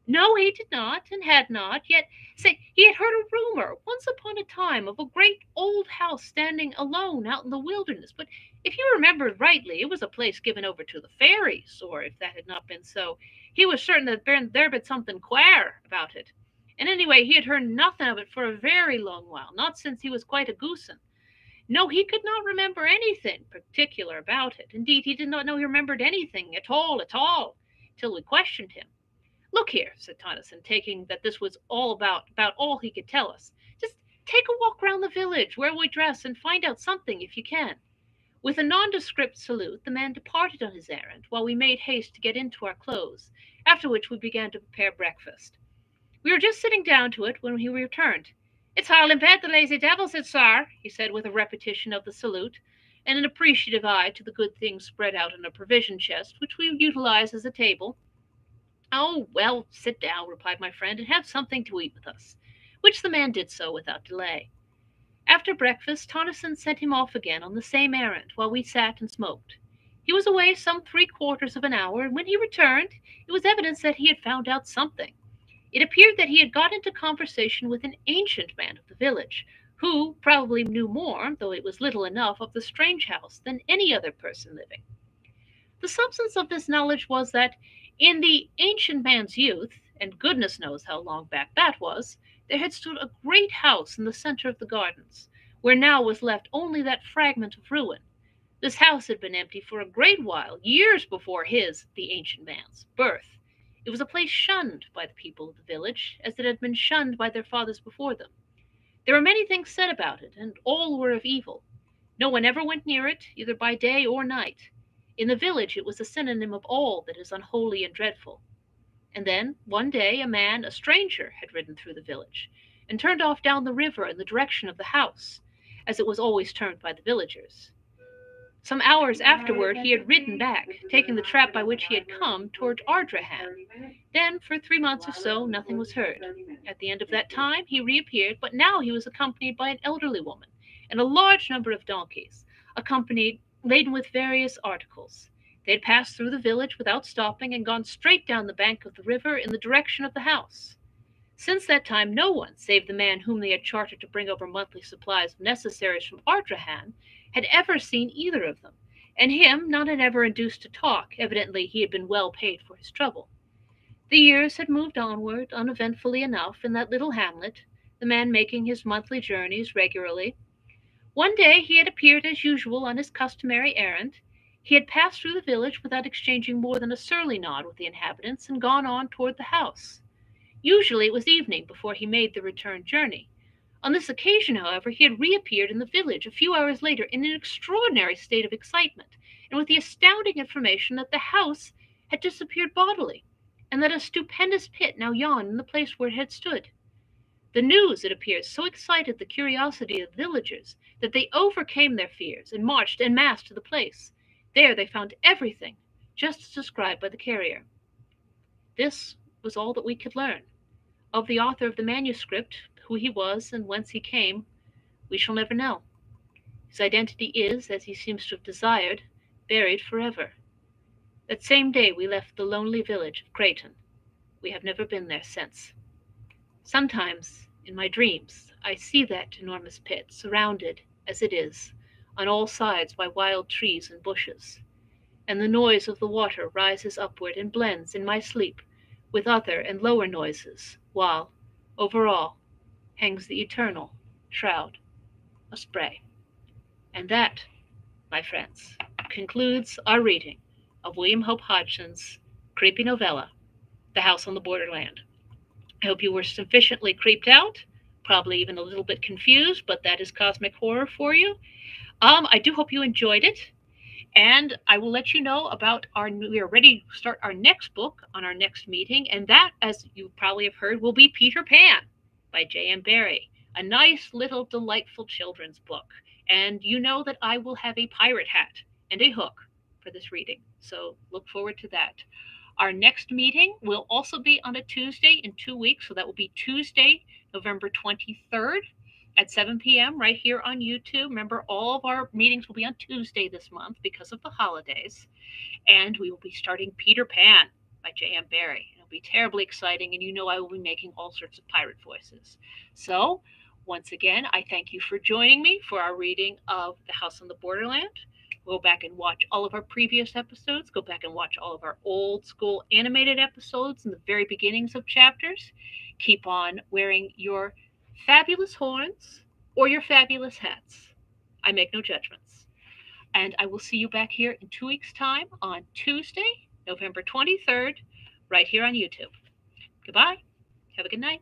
A: No, he did not, and had not, yet, say, he had heard a rumor, once upon a time, of a great old house standing alone out in the wilderness, but if you remembered rightly, it was a place given over to the fairies, or if that had not been so, he was certain that there had been something queer about it. And anyway, he had heard nothing of it for a very long while, not since he was quite a goosen. No, he could not remember anything particular about it. Indeed, he did not know he remembered anything at all, till we questioned him. Look here, said Tonneson, taking that this was all about all he could tell us. Just take a walk round the village where we dress and find out something if you can. With a nondescript salute, the man departed on his errand, while we made haste to get into our clothes, after which we began to prepare breakfast. We were just sitting down to it when he returned. It's all in bed, the lazy devil, said sir, he said with a repetition of the salute, and an appreciative eye to the good things spread out in a provision chest, which we utilized as a table. Oh, well, sit down, replied my friend, and have something to eat with us, which the man did so without delay. After breakfast, Tonneson sent him off again on the same errand, while we sat and smoked. He was away some 3/4 of an hour, and when he returned, it was evidence that he had found out something. It appeared that he had got into conversation with an ancient man of the village, who probably knew more, though it was little enough, of the strange house than any other person living. The substance of this knowledge was that, in the ancient man's youth, and goodness knows how long back that was, there had stood a great house in the center of the gardens, where now was left only that fragment of ruin. This house had been empty for a great while, years before his, the ancient man's, birth. It was a place shunned by the people of the village, as it had been shunned by their fathers before them. There were many things said about it, and all were of evil. No one ever went near it, either by day or night. In the village it was a synonym of all that is unholy and dreadful. And then, one day, a stranger, had ridden through the village, and turned off down the river in the direction of the house, as it was always termed by the villagers. Some hours afterward he had ridden back, taking the trap by which he had come toward Ardrahan. Then, for 3 months or so, nothing was heard. At the end of that time he reappeared, but now he was accompanied by an elderly woman and a large number of donkeys, accompanied laden with various articles. They had passed through the village without stopping and gone straight down the bank of the river in the direction of the house. Since that time no one, save the man whom they had chartered to bring over monthly supplies of necessaries from Ardrahan, had ever seen either of them, and him none had ever induced to talk. Evidently he had been well paid for his trouble. The years had moved onward, uneventfully enough, in that little hamlet, the man making his monthly journeys regularly. One day he had appeared as usual on his customary errand. He had passed through the village without exchanging more than a surly nod with the inhabitants, and gone on toward the house. Usually it was evening before he made the return journey. On this occasion, however, he had reappeared in the village a few hours later in an extraordinary state of excitement, and with the astounding information that the house had disappeared bodily, and that a stupendous pit now yawned in the place where it had stood. The news, it appears, so excited the curiosity of the villagers that they overcame their fears and marched en masse to the place. There they found everything, just as described by the carrier. This was all that we could learn. Of the author of the manuscript, who he was and whence he came, we shall never know. His identity is, as he seems to have desired, buried forever. That same day we left the lonely village of Creighton. We have never been there since. Sometimes, in my dreams, I see that enormous pit, surrounded, as it is, on all sides by wild trees and bushes, and the noise of the water rises upward and blends in my sleep with other and lower noises, while, over all, hangs the eternal shroud of spray. And that, my friends, concludes our reading of William Hope Hodgson's creepy novella, The House on the Borderland. I hope you were sufficiently creeped out, probably even a little bit confused, but that is cosmic horror for you. I do hope you enjoyed it, and I will let you know about we are ready to start our next book on our next meeting, and that, as you probably have heard, will be Peter Pan by J.M. Barrie, a nice little delightful children's book. And you know that I will have a pirate hat and a hook for this reading, so look forward to that. Our next meeting will also be on a Tuesday in 2 weeks, so that will be Tuesday, November 23rd at 7 p.m. right here on YouTube. Remember, all of our meetings will be on Tuesday this month because of the holidays. And we will be starting Peter Pan by J.M. Barrie. It'll be terribly exciting, and you know I will be making all sorts of pirate voices. So, once again, I thank you for joining me for our reading of The House on the Borderland. Go back and watch all of our previous episodes. Go back and watch all of our old school animated episodes in the very beginnings of chapters. Keep on wearing your fabulous horns or your fabulous hats. I make no judgments. And I will see you back here in 2 weeks' time on Tuesday, November 23rd, right here on YouTube. Goodbye. Have a good night.